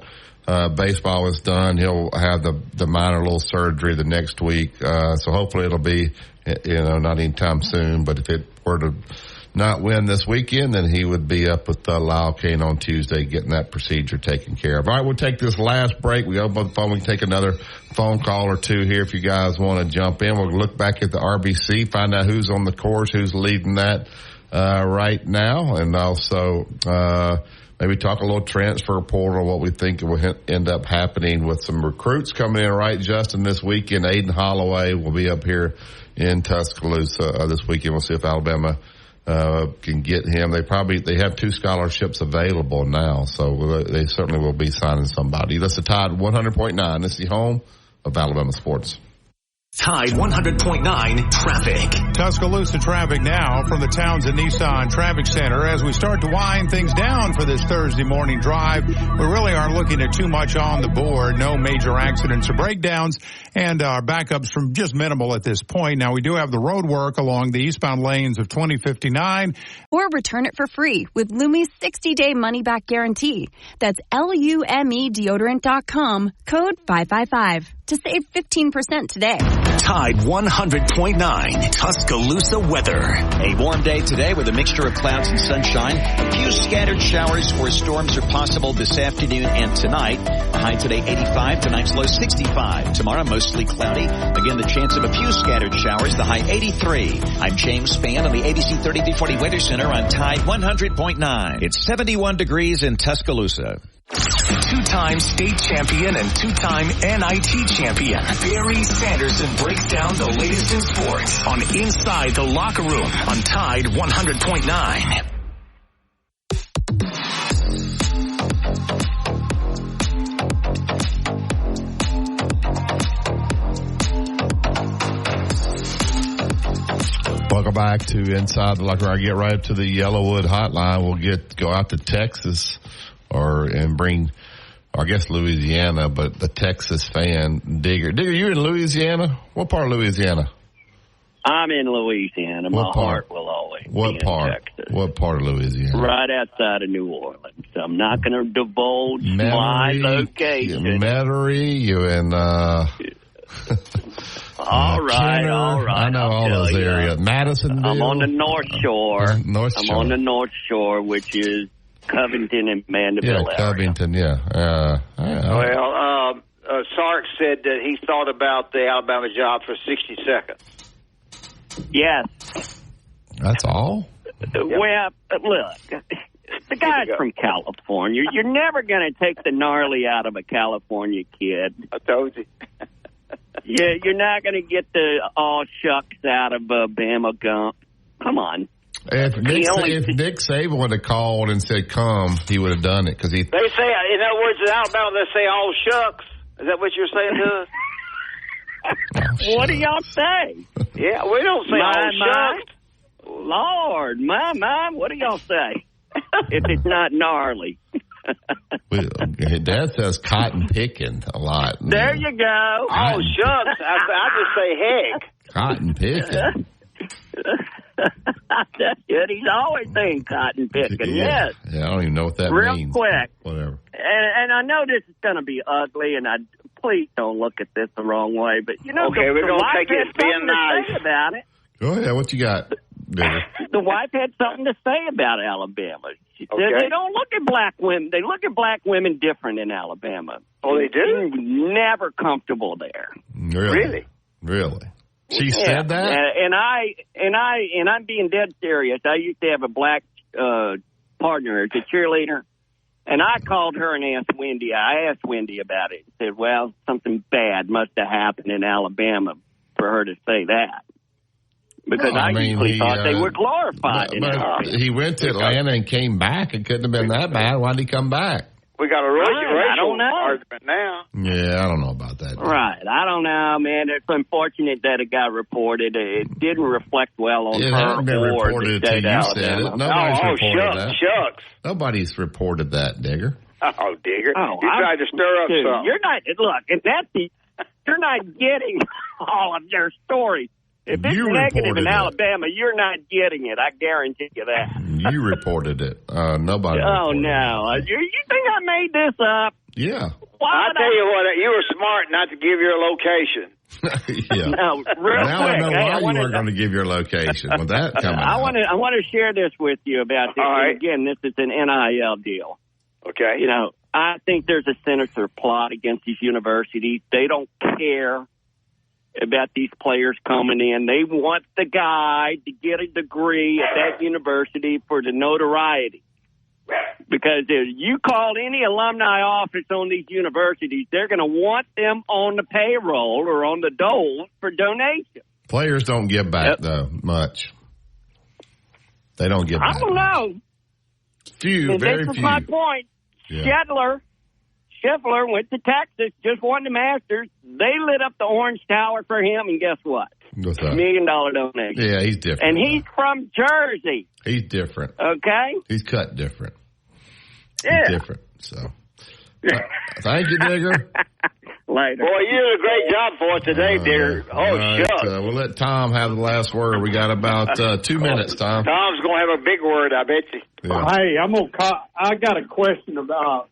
baseball is done, he'll have the minor little surgery the next week. So hopefully it'll be, not anytime soon. But if it were to not win this weekend, then he would be up with Lyle Kane on Tuesday getting that procedure taken care of. All right, we'll take this last break. We open up the phone. We can take another phone call or two here if you guys want to jump in. We'll look back at the RBC, find out who's on the course, who's leading that right now, and also maybe talk a little transfer portal, what we think will end up happening with some recruits coming in, right, Justin, this weekend. Aiden Holloway will be up here in Tuscaloosa this weekend. We'll see if Alabama can get him. They have 2 scholarships available now, so they certainly will be signing somebody. That's the Tide 100.9. This is the home of Alabama sports. Tide 100.9 traffic. Tuscaloosa traffic now from the Townsend Nissan Traffic Center. As we start to wind things down for this Thursday morning drive, we really aren't looking at too much on the board. No major accidents or breakdowns, and our backups from just minimal at this point. Now, we do have the road work along the eastbound lanes of 2059. Or return it for free with Lume's 60-day money-back guarantee. That's LUME deodorant.com, code 555 to save 15% today. Tide 100.9 Tuscaloosa weather. A warm day today with a mixture of clouds and sunshine. A few scattered showers or storms are possible this afternoon and tonight. A high today 85, tonight's low 65. Tomorrow mostly cloudy. Again, the chance of a few scattered showers, the high 83. I'm James Spann on the ABC 3340 Weather Center on Tide 100.9. It's 71 degrees in Tuscaloosa. 2-time state champion and 2-time NIT champion Barry Sanderson breaks down the latest in sports on Inside the Locker Room on Tide 100.9. Welcome back to Inside the Locker Room. I get right up to the Yellowwood hotline. We'll go out to Texas and bring I guess Louisiana, but the Texas fan, Digger. Digger, you in Louisiana? What part of Louisiana? I'm in Louisiana. My heart will always be in Texas. What part of Louisiana? Right outside of New Orleans. I'm not going to divulge my location. Metairie, you in... all right. I know all those areas. Madisonville. I'm on the North Shore. I'm on the North Shore, which is Covington and Mandeville area. Covington, Sark said that he thought about the Alabama job for 60 seconds. Yes. That's all? Well, look, the guy's from California. You're never going to take the gnarly out of a California kid. I told you. Yeah, you're not going to get the all shucks out of Bama Gump. Come on. If Nick Saban would have called and said, come, he would have done it. They say, in other words, in Alabama, they say all shucks. Is that what you're saying to us? What do y'all say? Yeah, we don't say all shucks. Lord, my, what do y'all say? If it's not gnarly. Dad says cotton picking a lot. There you go. Oh, shucks. I just say heck. Cotton picking. He's always saying cotton picking, yes. Yeah, I don't even know what that means. Real quick. Whatever. And I know this is going to be ugly, and please don't look at this the wrong way, but we're going to take it as being nice about it. Go ahead. What you got? The wife had something to say about Alabama. She said they don't look at black women. They look at black women different in Alabama. Oh, they do? Never comfortable there. Really? She said that? And I'm being dead serious. I used to have a black partner as a cheerleader, and I called her and asked Wendy. I asked Wendy about it. Said, well, something bad must have happened in Alabama for her to say that. Because I usually thought they were glorified. But he went to Atlanta and came back. It couldn't have been that bad. Why did he come back? We got a racial argument now. Yeah, I don't know about that. Right. I don't know, man. It's unfortunate that it got reported. It didn't reflect well on her. It hasn't been reported until you said it. Nobody's reported that. Shucks. Nobody's reported that, Digger. Oh, Digger. You tried to stir up something. You're not, look, and you're not getting all of their stories. If it's negative in Alabama, you're not getting it. I guarantee you that. You reported it. Nobody Oh, reported no. You think I made this up? Yeah. I'll tell you what, you were smart not to give your location. Yeah. No, real now quick. I know why you weren't going to give your location. With that coming I want to share this with you about this. Right. Again, this is an NIL deal. Okay. You know, I think there's a sinister plot against these universities. They don't care about these players coming in. They want the guy to get a degree at that university for the notoriety. Because if you call any alumni office on these universities, they're going to want them on the payroll or on the dole for donation. Players don't give back, though, much. They don't give back. I don't know. Few, very this few. This is my point. Yeah. Scheffler went to Texas, just won the Masters. They lit up the Orange Tower for him, and guess what? What's that? $1 million donation. Yeah, he's different. And he's from Jersey. He's different. Okay? He's cut different. Yeah. He's different, so. Thank you, Digger. Later. Boy, you did a great job for us today, Digger. Shucks. We'll let Tom have the last word. We got about 2 minutes, Tom. Tom's going to have a big word, I bet you. Yeah. Hey, I'm gonna call. I got a question about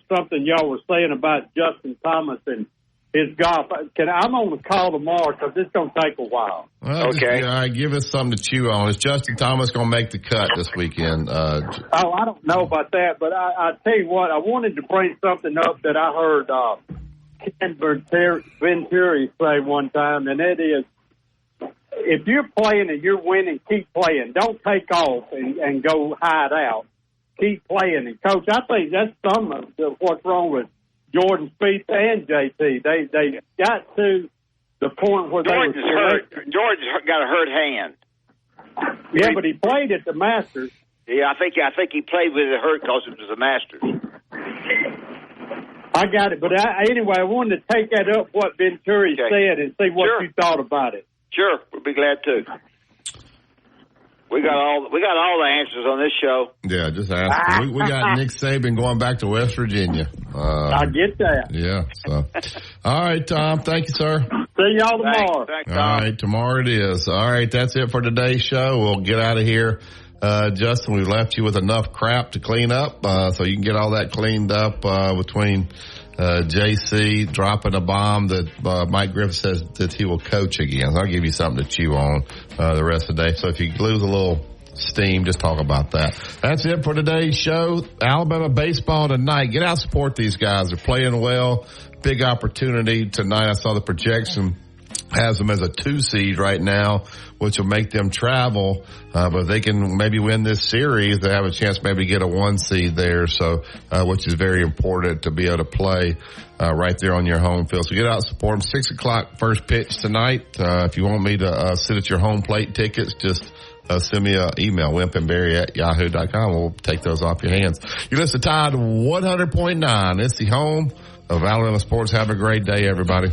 something y'all were saying about Justin Thomas and his golf. I'm on the call tomorrow because it's gonna take a while. Well, okay. Give us something to chew on. Is Justin Thomas gonna make the cut this weekend? I don't know about that, but I tell you what, I wanted to bring something up that I heard Ken Venturi say one time, and that is, if you're playing and you're winning, keep playing. Don't take off and go hide out. Keep playing. And, Coach, I think that's some of what's wrong with Jordan Spieth and JT. They got to the point where George's hurt. George got a hurt hand. Yeah, but he played at the Masters. Yeah, I think he played with it hurt because it was the Masters. I got it. But anyway, I wanted to take that up, what Venturi said, and see what you thought about it. Sure, we'll be glad to. We got all the answers on this show. Yeah, just ask. We got Nick Saban going back to West Virginia. I get that. Yeah. So, all right, Tom. Thank you, sir. See y'all tomorrow. Thanks, Tom. All right, tomorrow it is. All right, that's it for today's show. We'll get out of here. Justin, we've left you with enough crap to clean up, so you can get all that cleaned up between JC dropping a bomb that Mike Griffith says that he will coach again. So I'll give you something to chew on the rest of the day. So if you lose a little steam, just talk about that. That's it for today's show. Alabama baseball tonight. Get out and support these guys. They're playing well. Big opportunity tonight. I saw the projection has them as a 2 seed right now, which will make them travel. But if they can maybe win this series, they have a chance maybe to get a 1 seed there. So, which is very important to be able to play, right there on your home field. So get out and support them. 6 o'clock first pitch tonight. If you want me to, sit at your home plate tickets, just, send me an email, wimpandberry@yahoo.com. We'll take those off your hands. You listen to Tide 100.9. It's the home of Alabama sports. Have a great day, everybody.